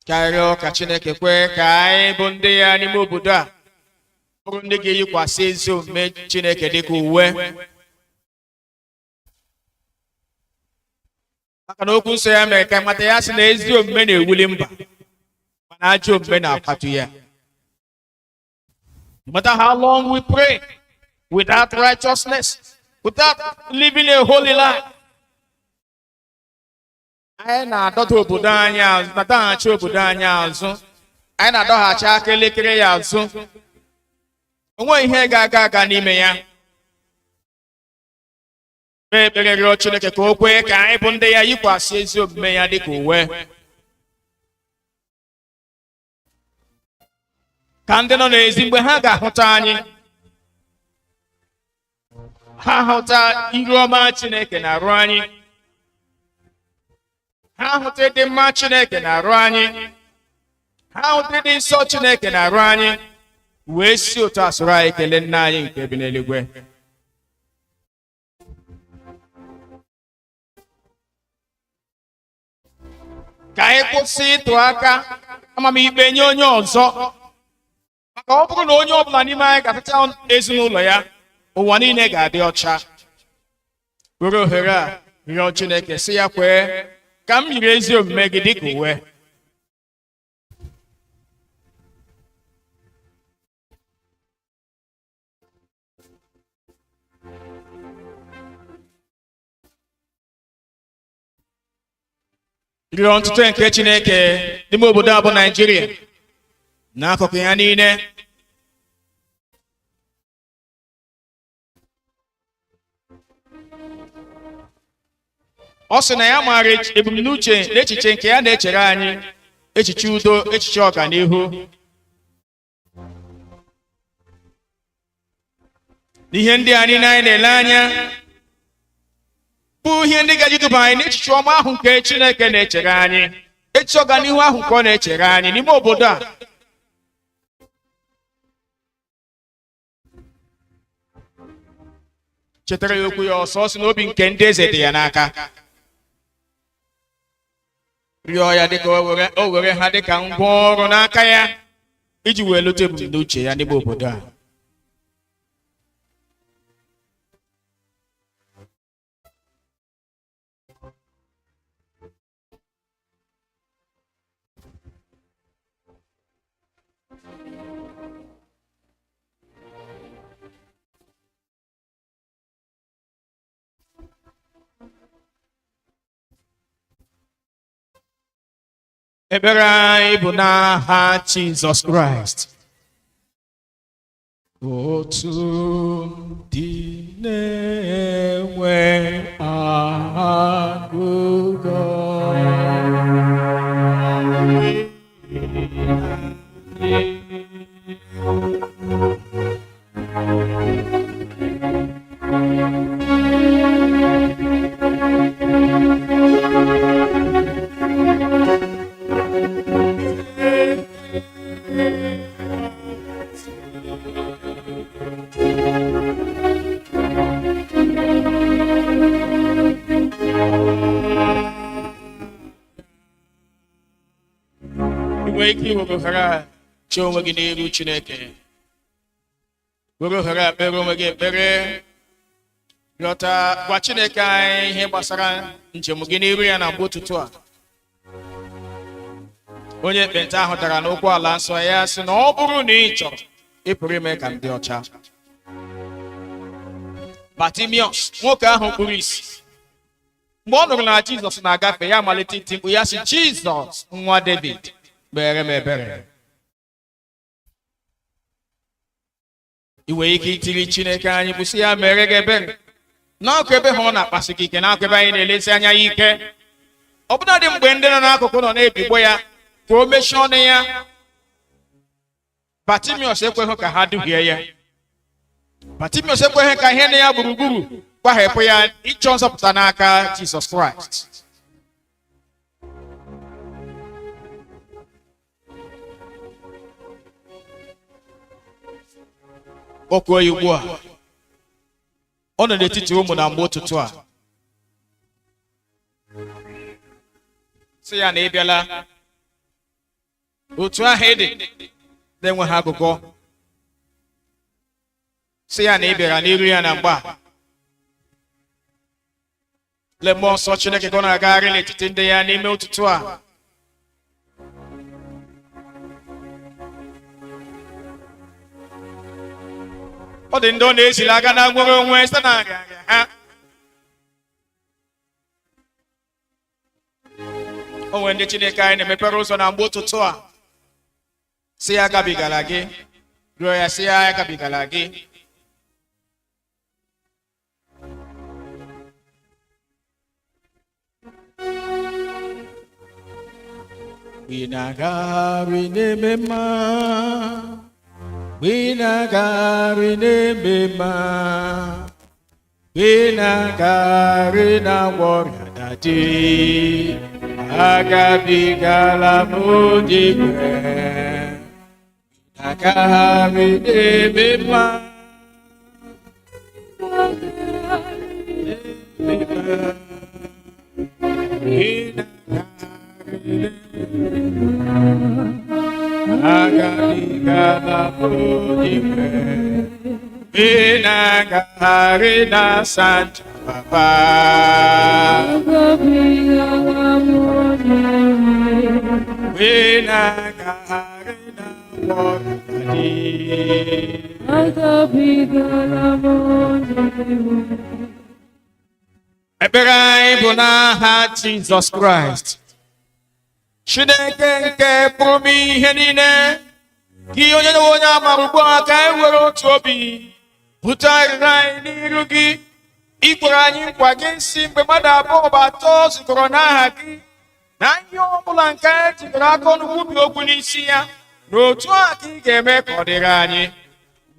Ka anyị rịọ ka Chineke kwee ka anyị bụ ndị ya n'ime obodo a bụrụ ndị ga-eyikwasị ezi omume Chineke dịka uwe. Maka na okwu nsọ ya mere ka mata ya sị na ezi omume na-ewuli mba, mana ajọ omume na-akwatu ya. No matter how long we pray without righteousness, without living a holy life, anyị na-adọta obodo anyị azụ, na-adọghachi obodo anyị azụ, anyị na-adọghachi aka elekere ya azụ. Onwe ihe ga-aga aga n'ime ya. Kpee ekpere rịọ Chineke ka o kwee ka anyị bụ ndị ya yikwasị ezi omume ya dịka uwe. Ka ndị nọ n'ezi mgbe ha ga-ahụta anyị, ha hụta iru ọma Chineke na-arụ anyị, ha hụta ịdị mma Chineke na-arụ anyị, ha hụta ịdị nsọ Chineke na-arụ anyị, wee si otu a soro anyị kelee Nna anyị nke bi n'eluigwe. Ka anyị kwụsị ịtụ aka amamikpe nye onye ọzọ. Maka ọ bụrụ na onye ọbụla n'ime anyị ga-atacha ezinụlọ ya, ụwa niile ga-adị ọcha. Were ohere a rịọ Chineke sị ya kwee ka m yiri ezi omume gị dịka uwe. rịọ ntụtụ nke Chineke n'ime obodo a bụ Naịjirịa n'akụkụ ya niile. Ọ sị na ya maara ebumnuche na echiche nke ya na-echere anyị, echiche udo, echiche ọganihu. N'ihe ndị a niile anyị na-ele anya bụ ihe ndị gaji duba anyị n'echiche ọma ahụ nke Chineke na-echere anyị, echiche ọganihu ahụ nke ọ na-echere anyị n'ime obodo a. Chetara ya okwu ya ọsọ, sị na obi nke ndị eze dị ya n'aka. Rịọ ya dịka o were ha dịka ngwa ọrụ n'aka ya iji wee lute ebumnuche ya n'ime obodo a. Ekpere anyị bụ n'aha Jizọs Kraịst. Otu dị na-enwe agụgọ inwe ike iwere ohere a chee onwe gị n'iru Chineke, were ohere a kpere onwe gị ekpere, rịọta gwa Chineke anyị ihe gbasara njem gị n'iru ya na mgbe ụtụtụ a. Onye ekpenta ahụ dara n'ụkwụ ala nsọ ya sị na ọ bụrụ na ị chọrọ, ị pụrụ ime ka m dị ọcha. Bartimaeus, nwoke ahụ kpuru isi, mgbe ọ nụrụ na Jizọs na-agafe, ya malite iti mkpu ya sị, Jizọs nwa David, kpere m ebere. I nwere ike itiri Chineke anyị bụ sị ya mere gị ebere n'akụ ebe ha ọ na-akpasị gị ike, n'akụ ebe anyị na-elezi anya ya ike. Ọbụnadị mgbe ndị nọ n'akụkụ nọ na-ebigbo ya ka o mechie ọnụ ya, Bartimaeus ekweghị ka ha duhie ya. Bartimaeus ekweghị ka ihe na ya gburugburu gbahapụ ya ịchọ nzọpụta n'aka Jizọs Kraịst. O kwuo ya ugbu a, ọ nọ n'etiti ụmụ na mgbe ụtụtụ a, sị ya na ị bịala otu ahụ ị dị na-enweghị agụgọ, sị ya na ị bịara n'iru ya na mgba. Lee mmụọ nsọ Chineke ka ọ na-agagharị n'etiti ndị ya n'ime ụtụtụ a. Ọ dị ndị ọ na-esiri aka na nwere onwe site na nrịanrịa ha. O nwere ndị Chineke anyị na-emepere ụzọ na mgbe ụtụtụ a, sị ya agabigala gị, rịọ ya sị ya agabigala gị. Ị na-agagharị n'eme mma, ị na-agagharị n'eme mma, ị na-agagharị na-agwọ ọrịa daji, agabigala m odigwe. Ị na-agagharị n'eme mma, agabigala odigwe, ị na-agagharị na Santa Papa, ị na-agagharị na Wọrọdị. Ekpere anyị bụ n'aha Jizọs Kraịst. Chineke nke pụrụ ihe niile, gị onye na onye amara ugbu a ka anyị were otu obi bute arịrịọ anyị n'iru gị. Ị kwere anyị nkwa gị si mgbe mmadụ abụọ bụ atọ zukọrọ n'aha gị, na ihe ọbụla nke anyị jikọrọ aka ọnụ kwubi okwu n'isi ya, n'otu a ka ị ga-eme ka ọ dịrị anyị.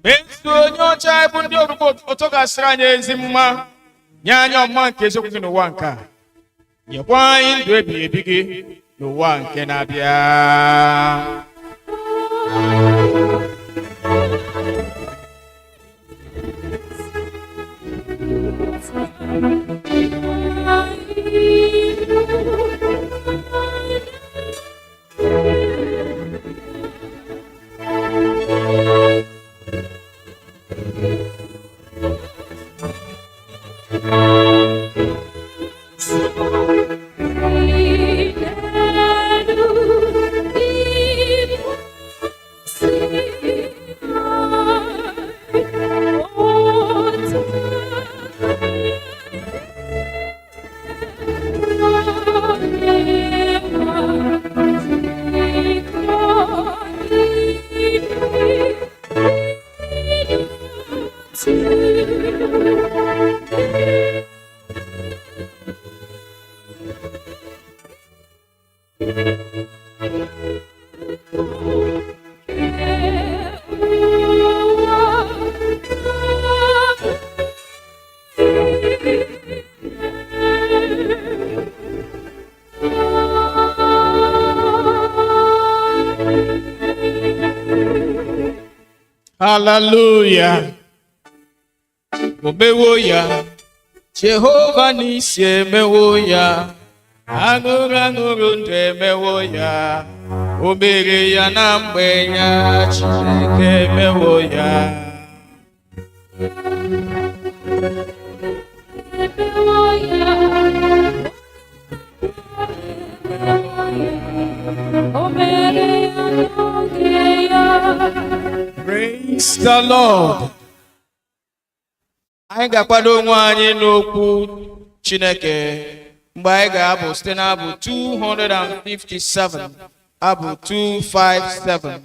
Mezuo onye ọcha bụ ndị orugbo ụtọ gasịrị anyị ezi mma, nye anyị ọmụma nke eziokwu gị n'ụwa nke a, nyekwa anyị ndụ ebighị ebi gị n'ụwa nke na-abịa. Hallelujah. Omewo ya, Jehova n'isi emewo ya, aṅụrụ aṅụrụ ndụ emewo ya, o mere ya na mgbe ya, Chineke emewo ya. Praise the Lord. Anyị ga-akwado onwe anyị n'okwu Chineke mgbe anyị ga-abụ site n'abụ 257, abụ 257.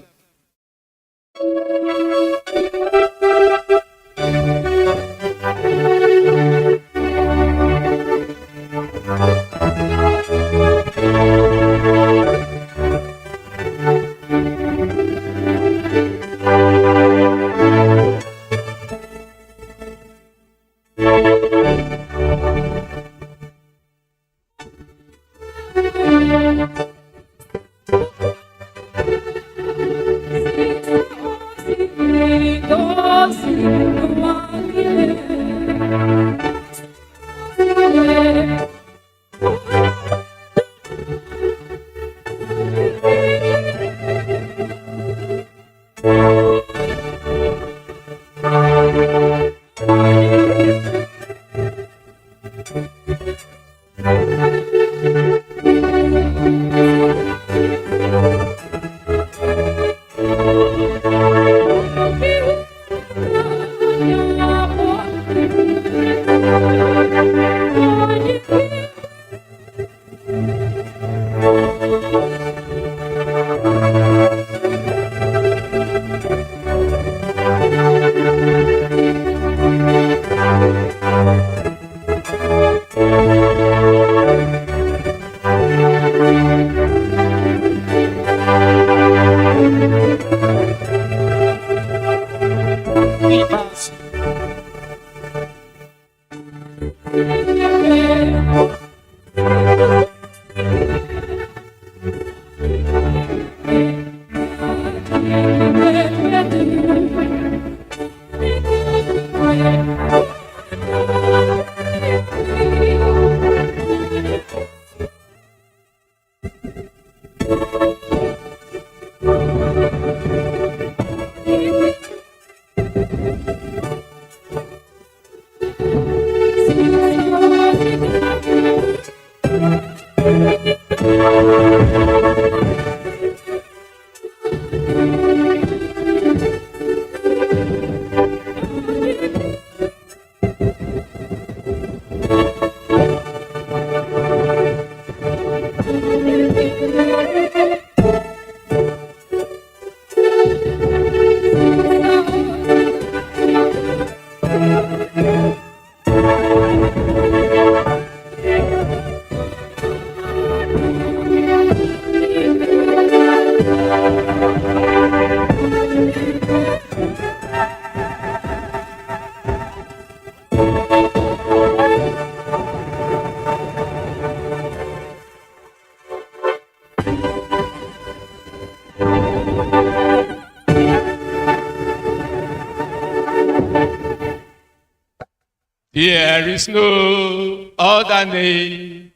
There is no other name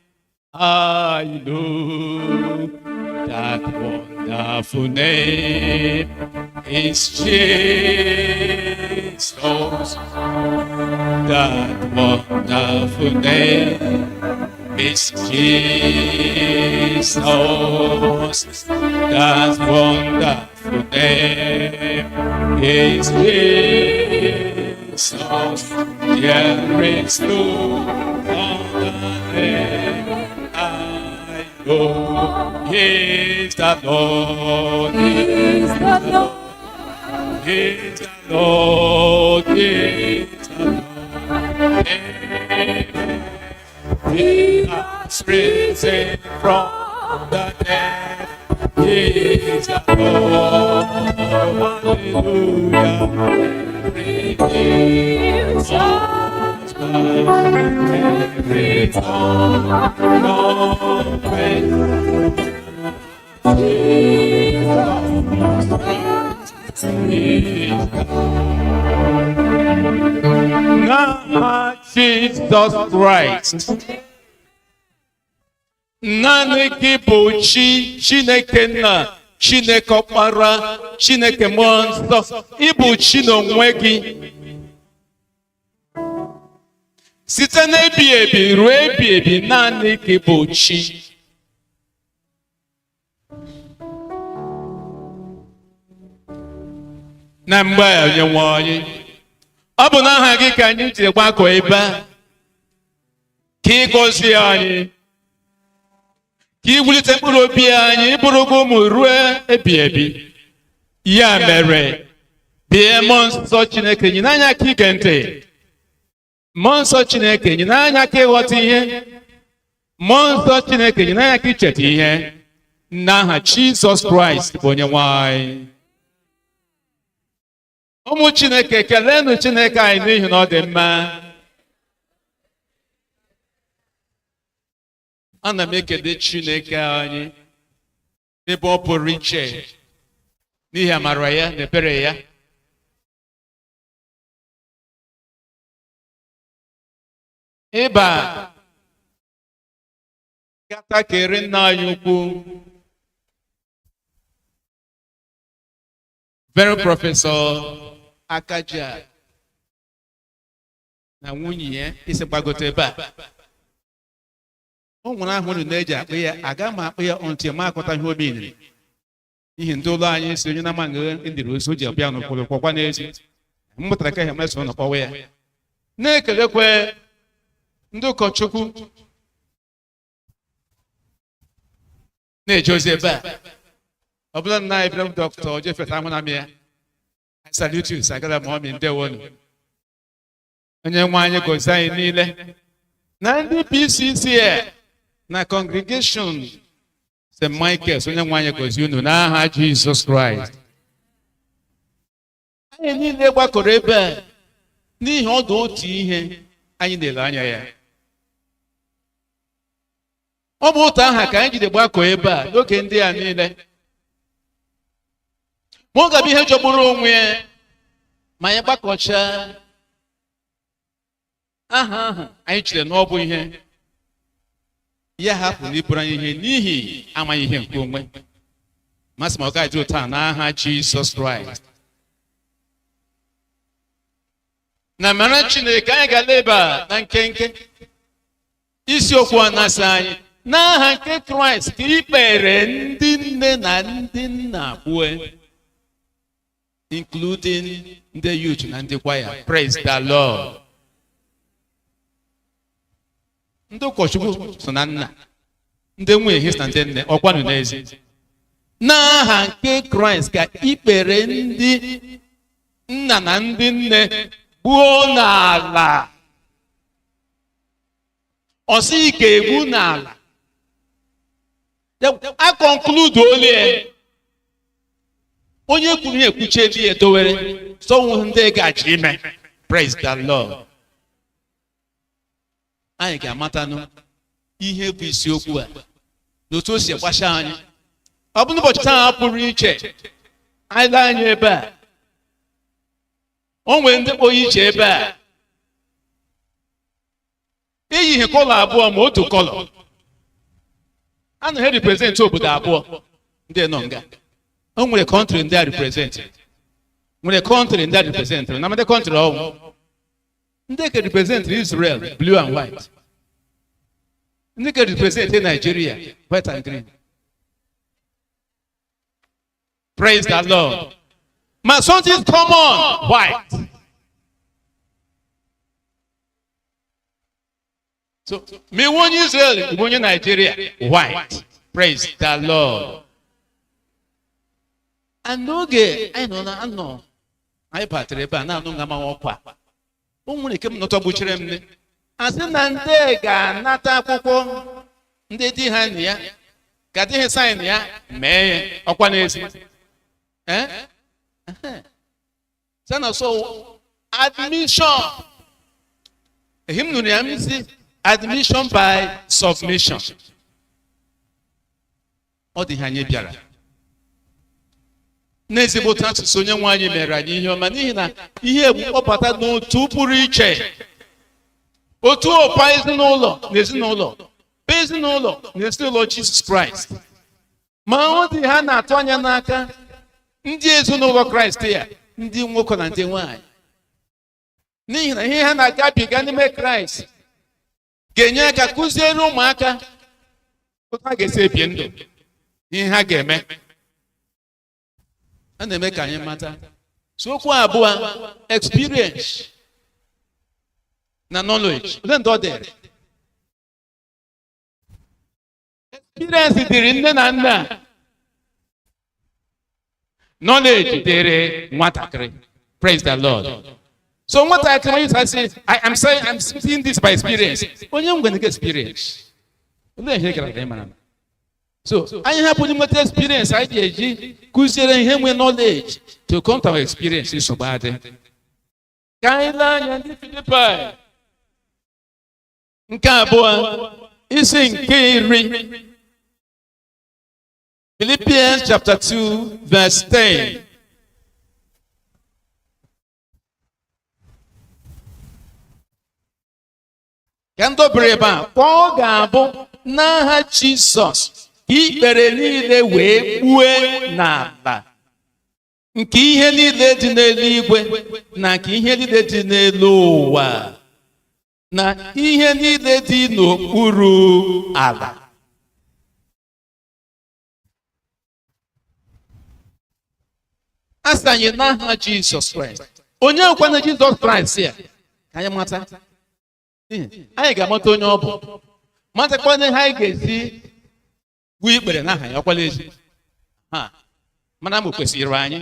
I know. That wonderful name is Jesus. That wonderful name is Jesus. That wonderful name is Jesus. There is no other name I know. He's the Lord. He's the Lord. He's the Lord. He's the Lord. He has risen from the dead. He's the Lord. Hallelujah. Every knee shall bow. Every tongue confess. Jesus Christ. Naanị gị bụ chi, Chineke Nna, Chineke Ọkpara, Chineke Mmụọ Nsọ. Ị bụ chi n'onwe gị. Site n'ebi ebi ruo ebi ebi, naanị gị bụ chi. Na mgbe Onyenwe anyị, ọ bụ n'aha gị ka anyị ji gbakọ ebe a, ka ị gọzie anyị, ka ị wulite mkpụrụ obi anyị, ịbụrụ ụmụ ruo ebi ebi. Ya mere, bịa mmụọ nsọ Chineke, nyere anyị aka ige ntị. Mmụọ nsọ Chineke, nyere anyị aka ịghọta ihe. Mmụọ nsọ Chineke, nyere anyị aka icheta ihe. N'aha Jizọs Kraịst bụ Onyenwe anyị. Ụmụ Chineke, keleenụ Chineke anyị n'ihi na ọ dị mma. Ana m ekele Chineke anyị n'ebe ọ pụrụ iche n'ihi amara ya na ebere ya. Ịba gata kere nna anyị ukwu, Very Prọfesọ Akaja na nwunye ya isi gbagote ebe a. O nwere ahụ unu na-eji akpụ ya, aga m akpụ ya ntị ma akọta ihe obi nri. N'ihi ndị ụlọ anyị si onye na-amaghị ndịrị ozu ji ọbịa n'ụkwụrụ kwọkwa n'ezi. M mụtara ka ihe meso n'ọkpọwa ya. Na-ekelekwe ndị ụkọchukwu na-eje ozi ebe a. Ọ bụla na Ibrahim Dr. Jeffet ahụ na ya. I salute you, Sagala Mohammed, ndewonu. Onye nwe anyị gọzie anyị niile. Na ndị PCC na congregation St. Michael's, onye nwe anyị gọzie unu n'aha Jizọs Kraịst. Anyị niile gbakọrọ ebe a n'ihi ọdụ otu ihe anyị na-ele anya ya. Ọ bụ otu aha ka anyị jide gbakọ ebe a n'oge ndị a niile. Ma ọ ga-abụ ihe jọgburu onwe ya ma anyị gbakọchaa aha anyị chere na ọ bụ ihe ya hapụ na iburu anyị ihe n'ihi amaghị ihe nke onwe. Masị ma ọ gaghị dị otu a n'aha Jizọs Kraịst. Na mara Chineke, anyị ga-eleba na nkenke isiokwu a na-asị anyị n'aha nke Kraịst ka ikpere ndị nne na ndị nna abụọ, including the youth and the choir. Praise the Lord. Ndị ụkọchukwu so na nna, ndị nwunye ha so na ndị nne, ọkwanụ n'ezi. N'aha nke Kraịst ka ikpere ndị nna na ndị nne gbuo n'ala. Ọ sị ike egbu n'ala. A conclude ole. Onye kwuru ihe ekwuche dị edowere sọnwụ ndị gaji ime. Praise the Lord. Anyị ga-amatanụ ihe bụ isiokwu a n'otu o si gbasha anyị. Ọ bụ n'ụbọchị taa pụrụ iche anyị lee anya ebe a, o nwere ndị kpọrọ iche ebe a. n'ihi kọlọ abụọ ma otu kọlọ a na ha represent obodo abụọ ndị nọ nga. O nwere kọntrị ndị a represent, nwere kọntrị ndị a represent na ndị kọntrị ọnwụ ndị ka represent Israel blue and white, ndị ka represent Nigeria white and green. Praise the Lord. Ma something common white. So me one Israel, one Nigeria white. Praise the Lord. And oge I know I patre ba na no ngama wokwa. O nwere ike m nọtọ gbuchere m ne. Asị na ndị ga-anata akwụkwọ ndị di ha na ya ka di ha sign ya mee ọkwa n'ezi. Sana so admission. Him no ya misi admission by submission. Ọ dị ha nye bịara. N'ezigbo asụsụ onye nwe anyị mere anyị ihe ọma n'ihi na ihe kpọbata n'otu pụrụ iche. Otu ọpa ezinụlọ na ezinụlọ, ezinụlọ na ezinụlọ Jesus Christ. Ma ọ dị ha na-atụ anya n'aka ndị ezinụlọ Kraịst ya, ndị nwoke na ndị nwanyị. N'ihi na ihe ha na-agabiga n'ime Kraịst ga-enye aka kụziere ụmụaka otu ha ga-esi ebi ndụ, ihe ha ga-eme. A na-eme ka anyị mata. So okwu abụọ, experience na knowledge. Ole ndị ọ dịrị? Experience dịrị nne na nna. Knowledge dịrị nwatakịrị. Praise the Lord. So nwatakịrị says, I'm seeing this by experience. Onye nwere nke experience. Ole ihe gara aga mara. So anyị hapụ n'inweta experience anyị ga-eji kụziere ihe nwe knowledge to come to our experience nsogbu adị. Ka anyị lee anya ndị Filipaị nke abụọ isi nke iri. Philippians chapter 2 verse 10. Ka ndọbere ebe a, ka ọ ga-abụ n'aha Jizọs ikpere niile wee kpue n'ala, nke ihe niile dị n'eluigwe na nke ihe niile dị n'elu ụwa na ihe niile dị n'okpuru ala. Asị anyị n'aha Jizọs Kraịst. Onye nkwana Jizọs Kraịst ya ka anyị mata. Anyị ga-amata onye ọ bụ, matakwana ha anyị ga-esi gbuo ikpere n'aha ya ọkwala ezi. Mana mgbe kwesịrị anyị.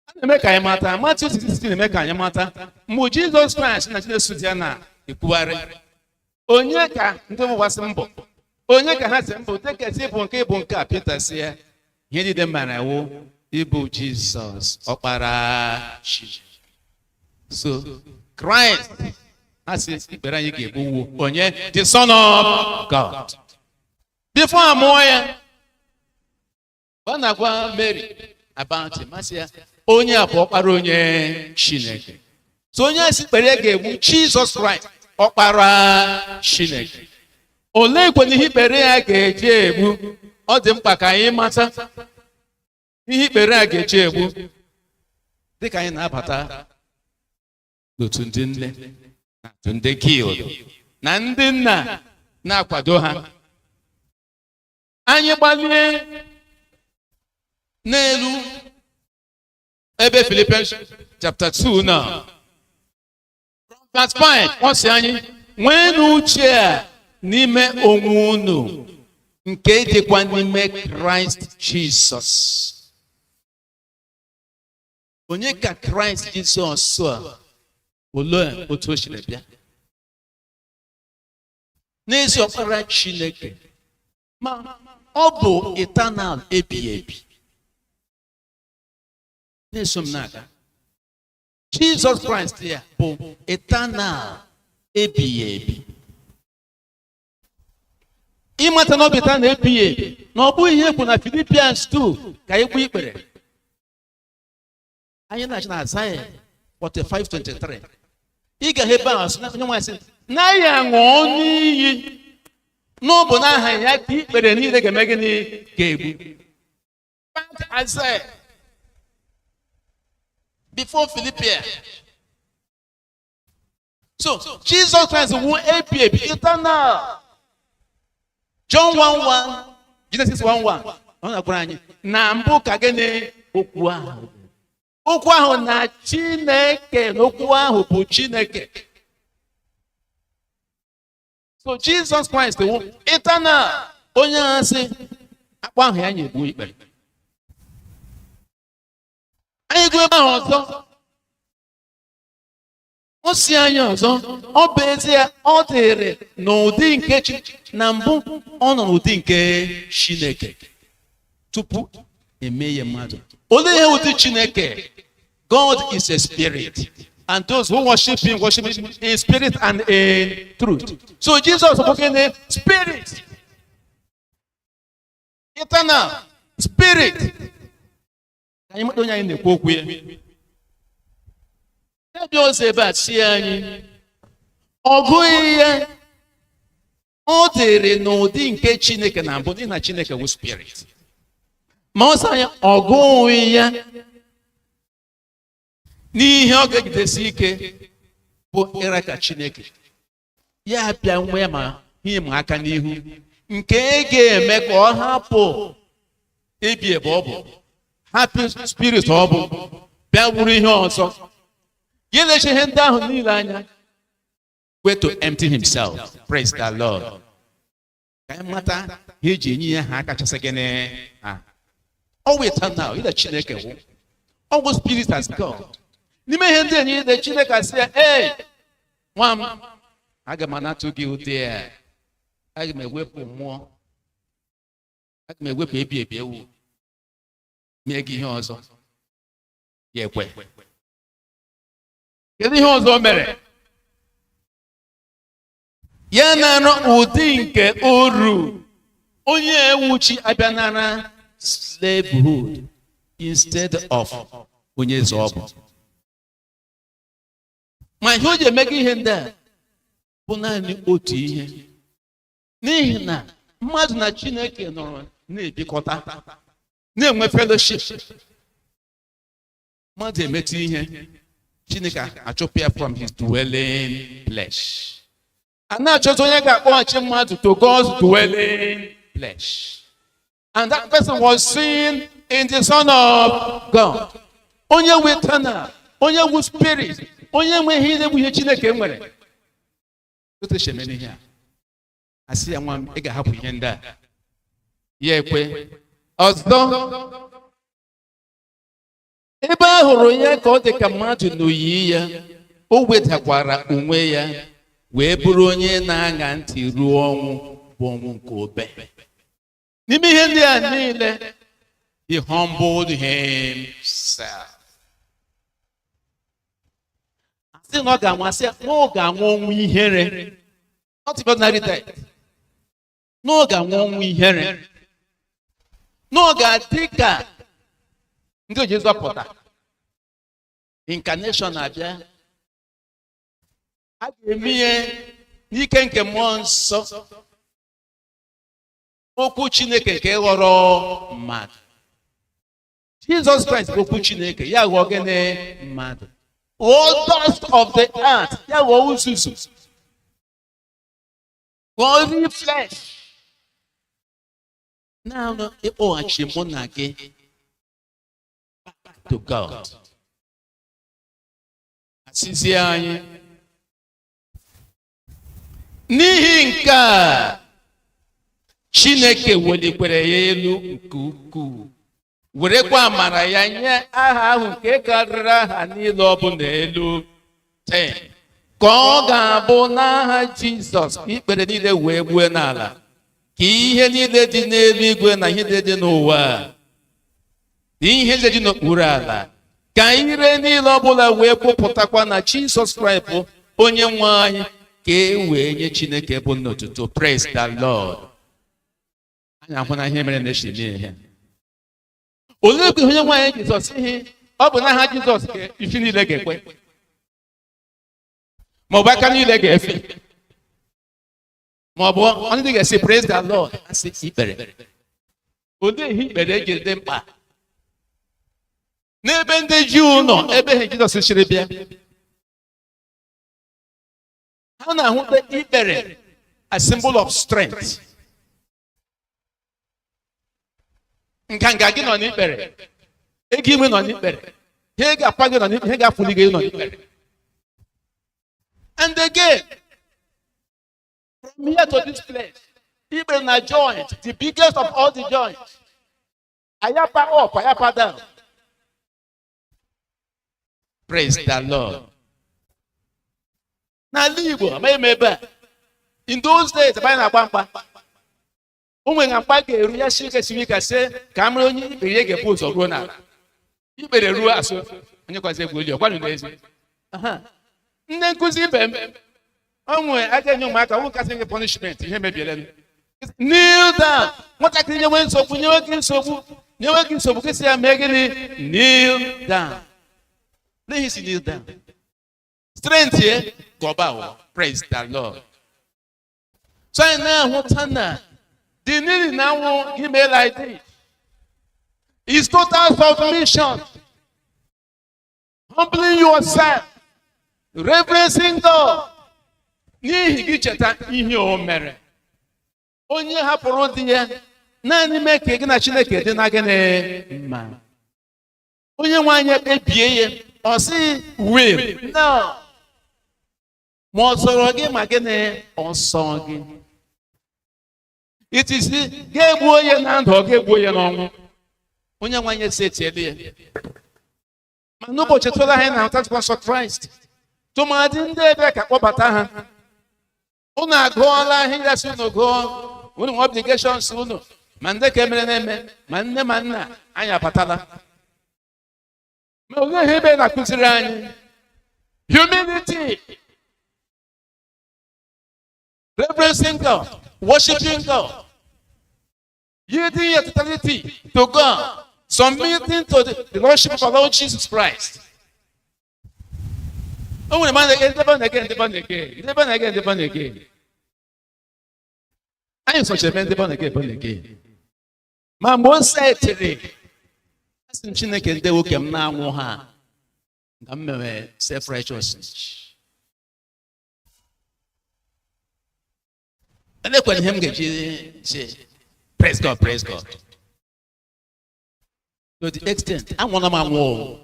A na-eme ka anyị mata, Matthew 16 na-eme ka anyị mata mgbe Jizọs Kraịst na Chineke ya na-ekwugharị. Onye ka ndị mgbasị mbọ, onye ka ha si mbọ dịka esi bụ nke a Pita si ya ihe niile mara iwu ịbụ Jizọs ọkpara Chineke. So Christ asị ikpere anyị ga-egbuwo onye the Son of God. Before amụọ ya, ọ na-agwa Mary about him, asị ya onye a bụ ọkpara onye Chineke. So onye asị ikpere ga-egbu Jizọs Christ ọkpara Chineke. Olee kwene ihe ikpere ya ga-eji egbu? Ọ dị mkpa ka anyị mata ihe ikpere a ga-eji egbu dịka anyị na-abata n'otu ndị nne na otu ndị guild na ndị nna na-akwado ha. Anyị gbalie n'elu ebe Philippians chapter 2 na verse 5 ọ sị anyị nwee n'uche a n'ime onwe unu nke dịkwa n'ime Kraịst Jizọs. Onye ka Kraịst Jizọs a? Olee otu o siri bịa? N'ezi ọkpara Chineke, ma ọ bụ eternal ebighị ebi. Na-eso m na-aga. Jizọs Kraịst ya bụ eternal ebighị ebi. Ịmata na ọ bụ eternal ebighị ebi na ọ bụghị ihe bụ na Philippians 2 ka anyị kpee ikpere. Anyị na-achị na Aịzaya 45:23. Ị ga-ebe ahụ sị na onye nwaanyị sị na ya ṅụọ n'iyi n'ọbụ n'aha ya ka ikpere niile ga-eme gịnị ga-egbu. I said before Philippians. So Jesus Christ will be eternal. John 1:1, Genesis 1:1. Ọ na-agwara anyị na mbụ ka gịnị okwu ahụ. Okwu ahụ na Chineke, na okwu ahụ bụ Chineke. So Jesus Christ bụ eternal. Onye asị akpọ ahụ ya na-egbu ikpere. Anyị gụọ ebe ahụ ọzọ. O si anyị ọzọ, ọ bụ ezie ọ dịrị n'ụdị nke na mbụ ọ nọ n'ụdị nke Chineke tupu eme ya mmadụ. Olee ihe ụdị Chineke? God is a spirit, and those who worship him in spirit and in truth. So Jesus bụ gịnị? Spirit, eternal spirit. Anyị mmadụ onye anyị na-ekwu okwu ya. Ebe ọzọ ebe a si anyị ọgụ ihe ọ dịrị n'ụdị nke Chineke na mbụ, n'ihi na Chineke wụ spirit. Ma ọ sị anyị ọgụ ya n'ihe ọ ga-egidesi ike bụ ịra ka Chineke ya bịa nwe ma ihe ma aka n'ihu nke ga-eme ka ọ hapụ ebi ebe ọ bụ, happy spirit ọ bụ, bịa bụrụ ihe ọzọ. Ya na-eche ihe ndị ahụ niile anya, way to empty himself. Praise the Lord. Ka anyị mata ihe eji enye ya ha kachasị gịnị ha. Ọ wụ eternal, ịda Chineke wụ. Ọ wụ spirit as God. N'ime ihe ndị enyi ịda Chineke asị ya, ee, nwa m, aga m anatụ gị ụdị a. Aga m ewepụ mmụọ. Aga m ewepụ ebi ebi ewu. Mee gị ihe ọzọ. Ya ekwe. Kedu ihe ọzọ mere? Ya nara ụdị nke oru, onye ewuchi abịa nara slavehood instead of onye eze ọ bụ. Ma ihe o ji eme ihe ndị a bụ naanị otu ihe, n'ihi na mmadụ na Chineke nọrọ na-ebikọta, na-enwe fellowship. Mmadụ emetụ ihe, Chineke achụpụ ya from his dwelling place. A na-achọta onye ga-akpọghachi mmadụ to God's dwelling place. And that person was seen in the Son of God. Onye wu eternal, onye wu spirit, onye nwe ihe bụ ihe Chineke nwere. Otu esheme n'ihe a. Asị ya nwa m, ị ga-ahapụ ihe ndị a. Ya ekwe. Ọzọ, ebe a hụrụ ya ka ọ dị ka mmadụ n'oyiyi ya, o wetakwara onwe ya wee bụrụ onye na-aṅa ntị ruo ọnwụ, bụ ọnwụ nke obe. N'ime ihe ndị a niile, he humbled himself. Asị na ọ ga-anwasị ya, na ọ ga-anwụ ọnwụ ihere. Not ordinary death. Na ọ ga-anwụ ọnwụ ihere. Na ọ ga-adị ka ndị oji zọpụta. Incarnation abịa. A ga-eme ihe n'ike nke mmụọ nsọ. Okwu Chineke nke ghọrọ mmadụ. Jesus Christ bụ okwu Chineke, ya ghọọ gịnị mmadụ. All dust of the earth, ya ghọọ uzuzu. Ghọọ flesh. Now, ịkpọghachi mụ na gị to God. Asịzie anyị. N'ihi nke a, Chineke welikwere ya elu nke ukwuu, werekwa amara ya nye aha ahụ nke karịrị aha niile ọ bụla elu 10, ka ọ ga-abụ n'aha Jizọs ka ikpere niile wee gbue n'ala, ka ihe niile dị n'eluigwe na ihe niile dị n'ụwa, ihe niile dị n'okpuru ala, ka ire niile ọbụla wee kwupụtakwa na Jizọs Kraịst bụ onye nwe anyị, ka e wee nye Chineke bụ n'otuto. Praise the Lord. Anyị ahụ na ihe mere na-echi ihe. Olee ka onye nwe anyị Jizọs ihe ọ bụ n'aha Jizọs ka isi niile ga-ekwe, ma ọ bụ aka niile ga-efe, maọbụ onye ga-esi praise the Lord asị ikpere ụdị ihe ikpere ji dị mkpa n'ebe ndị Juu nọ ebe ha Jizọs chịrị bịa ha na-ahụta ikpere a symbol of strength. Nganga gị nọ n'ikpere, ego ime nọ n'ikpere, ihe ga-akwa gị nọ n'ikpere, ihe ga-afụli gị nọ n'ikpere. And again, from here to this place, ikpere na joint, the biggest of all the joints. Ayapa up, ayapa down. Praise the Lord. N'ala Igbo, in those days, ebe anyị na-agba mkpa, o nwere mkpa ga-eru ya siri ike sị ka a mara onye ikpere ya ga-ebu ụzọ ruo n'ala. Ikpere ruo asụ, onye kwazi egwu oli, ọkwanụ n'ezi. Ndị nkụzi ibe m, o nwere aka enye ụmụaka, ọ kasị gị punishment, ihe mebiere m. Kneel down. Nwatakịrị nyewe nsogbu, nyewe gị nsogbu, kịsị ya mee gịnị? Kneel down. Let him kneel down. Strength here, go bow. Praise the Lord. So now, the need now give me like this. It's total submission. Humbling yourself. Reverencing God. N'ihi gị cheta ihe o mere. Onye hapụrụ di ya naanị mee ka gị na Chineke dị na gịnị mma. Onye nwe anyị ekpebie ya ọ sị will no. Ma ọ sọrọ gị ma gịnị ọsọ gị. It is ga-egbuo ya na ndụ, ọ ga-egbuo ya n'ọnwụ. Onye nwe anyị setiele ya. Ma n'ụbọchị tụrụ anyị na nsọ Kraịst, tụmadị ndị ebe ka kpọbata ha. Unu agụọla ihe gasị unu gụọ, unu nwe obligations unu, ma ndị ka emere na-eme, ma nne ma nna anyị abatala. Ma oge ihe ebe na-akụziri anyị humility, reverencing God, worshiping God, yielding your totality to God, submitting to the Lordship of our Lord Jesus Christ. Oh, when a man again. I am such a man again. My most said today, as in Chineke, they will come now. I'm self-righteousness. And then when him get say, praise God, praise God. To the extent, I want my wall.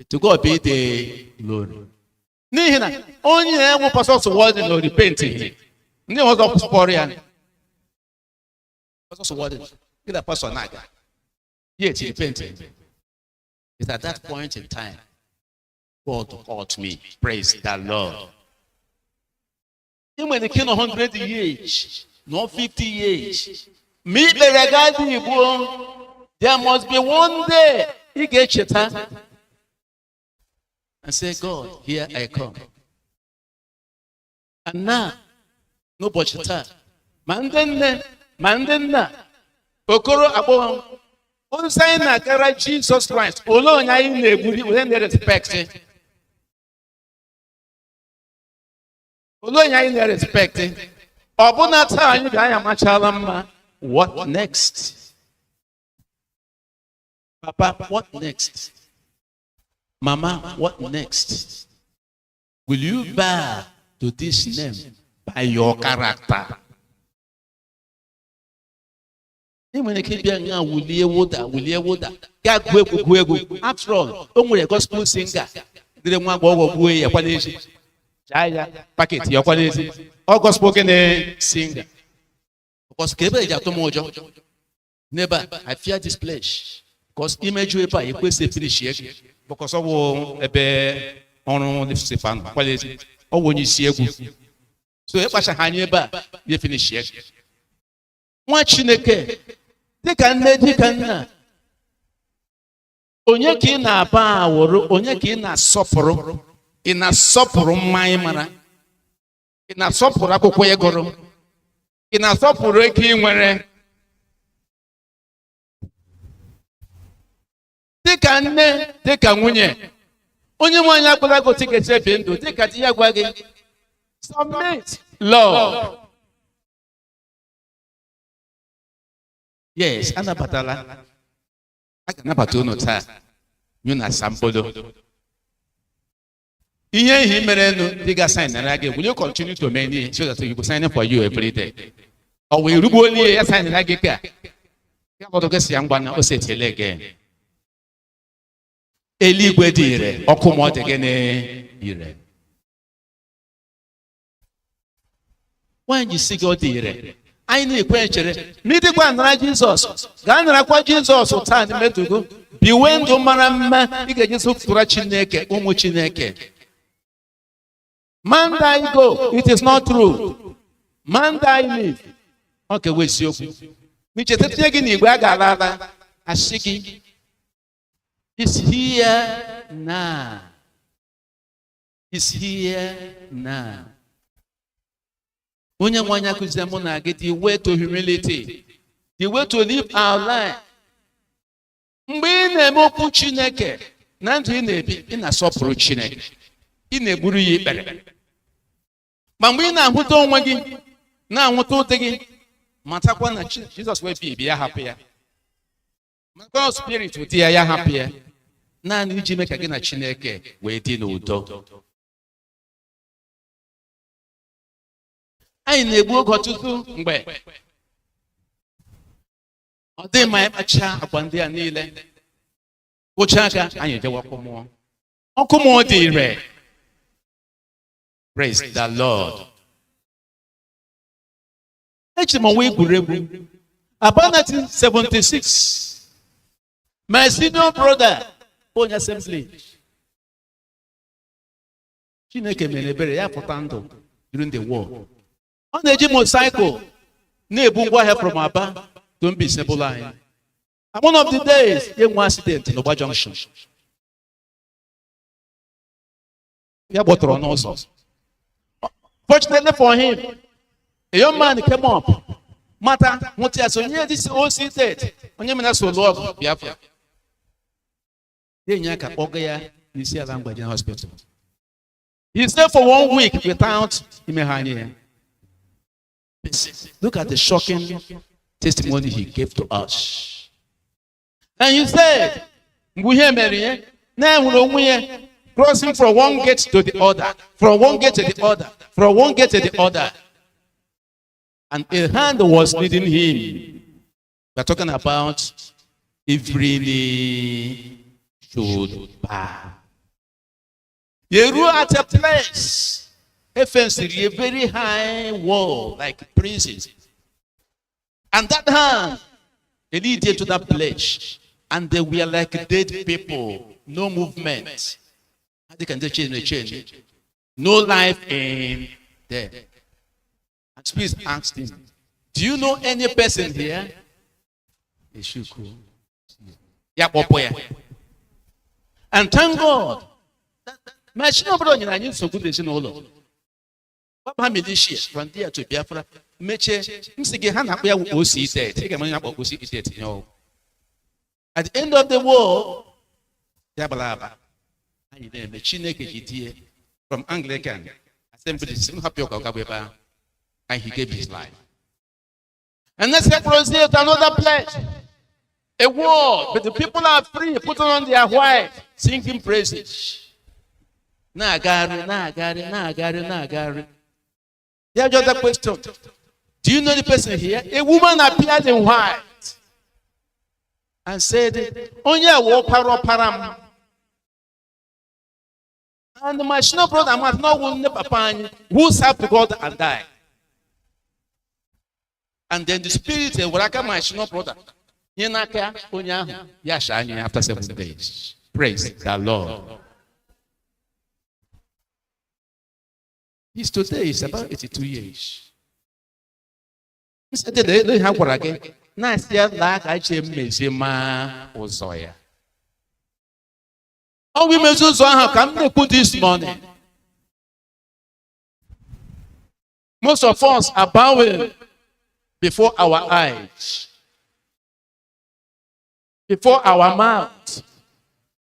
To God be the glory. Nihina, only one person's word in the repenting. No was of Sporian. Person's word. Get a person naga. Yet he repented. It's at that point in time God called me. Praise the Lord. Even when the king of 100 years, not 50 years, me there must be one day he gets your time. And say, God, here I come. And now, no bochita. Mandena. Okoro abo. Unsay na kara Jesus Christ. Olo nya in the when they respect. Olo nya in the respect. Obuna ta anyi ga ya machala. What next? Papa, what next? Mama, what next? Will you bow to this name by your character? After all, only a gospel singer. Didn't want to go away. Packet, your quality. All gospel singer. Because never, I fear this place. Because image paper, you could say finish. Because of ebe ọrụ the Stefan quality or when you see a good. So if I shall back, you finish it. What Chineke? They can Onyeki na ba woro, onyeki na soporo, ina soporo maimara, ina soporo akwụkwọ egoro, ina soporo eke nwere. Dịka nne, dịka nwunye, onye nwanyị akwụla go tiketi efe ndụ, dịka di ya gwa gị, submit, love. Yes, anabatala. I can nabatu no ta. You na sampolo. Ihe he merenu diga sign na again. Will you continue to many so that you will sign for you every day? Or will you go only a sign na again? Ya bodo ke siang bana o se tele again. Eligwe dire okumo de gene ire. When you see God dire, I need question. Midi kwa na Jesus. Ga na kwa Jesus o ta ni metugo. Biwendo marama ige Jesu fura Chineke, umu Chineke. Man die go, it is not true. Man die live. Okay, we see you. Mi chetete gi ni igwe agalala. Ashiki is here now. Is here now. Onye nwanya kuzemo na get the way to humility. The way to live our life. Mgbe ị na-eme okwu Chineke na ndụ ị na-ebi ị na-asọpụrụ Chineke ị na-egburu ya ikpere ma mgbe ị na-ahụta onwe gị na-ahụta ụdị gị matakwa na Jizọs wee bi ya hapụ ya God spirit ụdị ya hapụ ya naanị iji mee ka gị na Chineke wee dị n'udo. Anyị na-egbu oge ọtụtụ mgbe ọ dị mma ịkpacha agwa ndị a niile kpocha aka anyị ejewe ọkụ mmụọ. Ọkụ mmụọ dị ire. Praise the Lord. Echi m nwa egwuregwu about 1976 my senior brother onye assembly Chineke mere ebere ya pụta ndụ during the war. Ọ na-eji motorcycle na-ebu ngwaahịa from Aba to Obinze line. And one of the days, he had an accident in Oba Junction. Fortunately for him, a young man came up. Mata, what he has on here, this is all seated. On your minutes will love Biafra. Then Yaka Ogaya, you see a language in hospital. He stayed for 1 week without Imehani. Look at the shocking testimony he gave to us. And you said, crossing from one gate to the other, from one gate to the other, from one gate to the other. And a hand was leading him. We're talking about every knee should bow. You rule at a place, a very high wall, like prisons. And that hand, they leaded to that place. And they were like dead people, no movement. They can change. No life in there. And Spirit asked him, do you know any person here? He should go. Yeah, and thank God. My children are not so good as in all of them. What militia from there to Biafra? At the end of the war, from Anglican assembly, and he gave his life. And let's get proceed to another place. A war, but the people are free, putting on their white, singing praises. Nagari. There's just a question. Do you know the person here? A woman appeared in white and said, Onya wo param. And my senior brother must not win the who served God and died. And then the spirit said, Well, my senior brother. After 7 days. Praise the Lord. He's today is about 82 years. He said, they have what again? Nice, yeah, like I say, Mezima or Zoya. Oh, we may so come they put this money. Most of us are bowing before our eyes, before our mouth,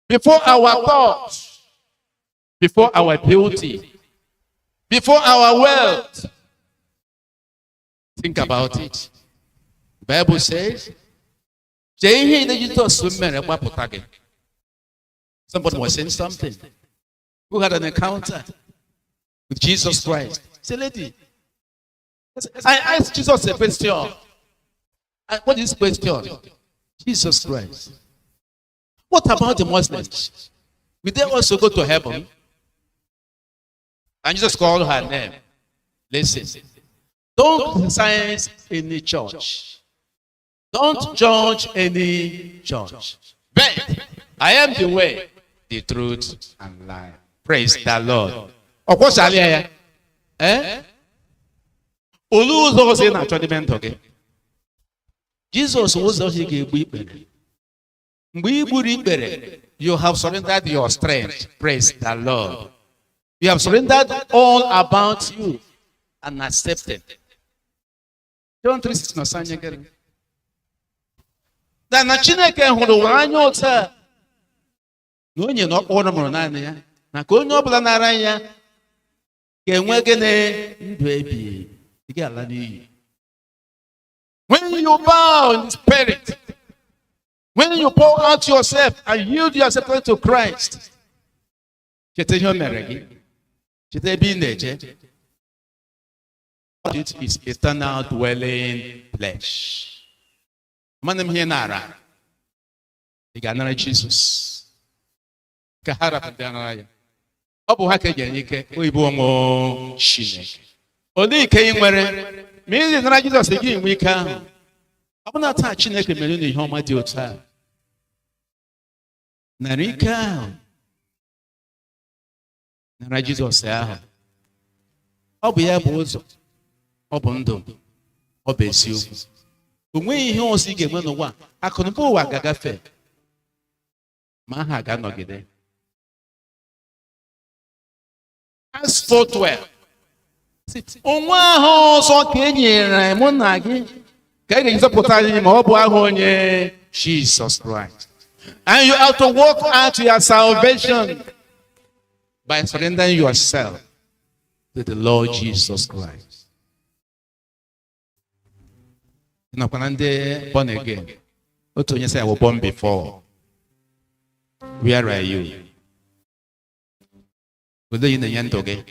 before our thoughts, before our beauty, before our wealth. Think about it. The Bible says, Somebody was saying something. Who had an encounter with Jesus Christ? Say, lady, I asked Jesus a question. What is the question? Jesus Christ. What about the Muslims? Will they also go to heaven? And Jesus called her name. Listen. Don't criticize any church. Don't judge any church. But I am the way, the truth, and life. Praise the Lord. Of course, eh? Jesus was you have surrendered your strength. Praise the Lord. You have surrendered all about you and accepted. John 3:6 no sanya gere. Da na Chineke hụrụ ụwa anya ụta. Na onye na ọkpọrọ mụrụ naanị ya. Na ka onye ọbụla nara ya ga-enwe gịnị ndụ ebighị. Ị ga-ala n'iyi. When you bow in the spirit, when you pour out yourself and yield yourself to Christ, it is eternal dwelling place. Manam here nara. Iganara Jesus. Kahara pandanaya. Obu hake jenike. Uibu mo Chineke. Odi ke inwere. Meaning that Jesus again we can. I'm not touching a community home at your time. Narika. Nara Jesus say, I'll be able to open them. Obeyes you. When he wants to get one, I couldn't go a gagafe. Maha no get there. As for 12. Jesus Christ. And you have to walk out your salvation by surrendering yourself to the Lord Jesus Christ. Now, when I'm born again, what do you say I was born before? Where are you? Will you in the end again?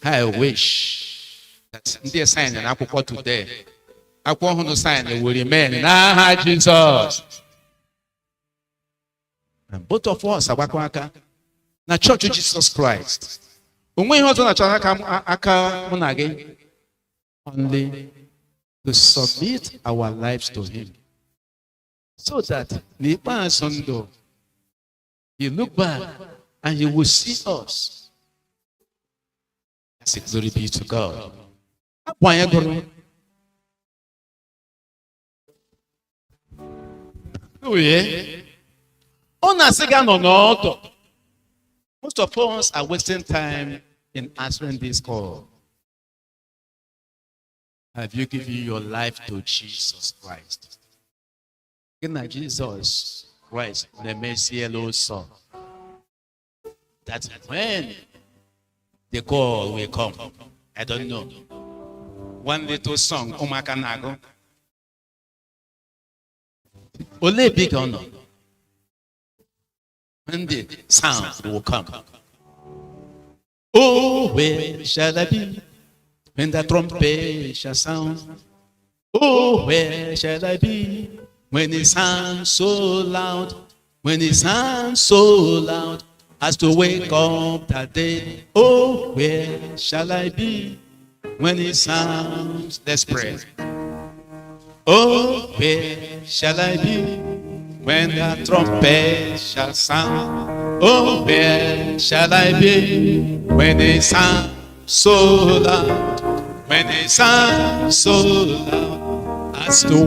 I wish that in their sign and Apple today, I want to sign will remain in Jesus. And both of us are Wakwaka. Now, Church of Jesus Christ. When we hold on a chaka only to submit our lives to Him. So that you look back and you will see us. Glory be to God. Oh yeah. Most of us are wasting time in answering this call. Have you given your life to Jesus Christ? In Jesus Christ, the Messiah Son. That's when the call will come. I don't know. One little song, Omakanago. Only big honor. When the sound will come. Oh, where shall I be when the trumpet shall sound? Oh, where shall I be when it sounds so loud? When it sounds so loud. As to wake up that day, oh, where shall I be when it sounds? Let's pray. Oh, where shall I be when the trumpet shall sound? Oh, where shall I be when it sounds so loud? When it sounds so loud, as to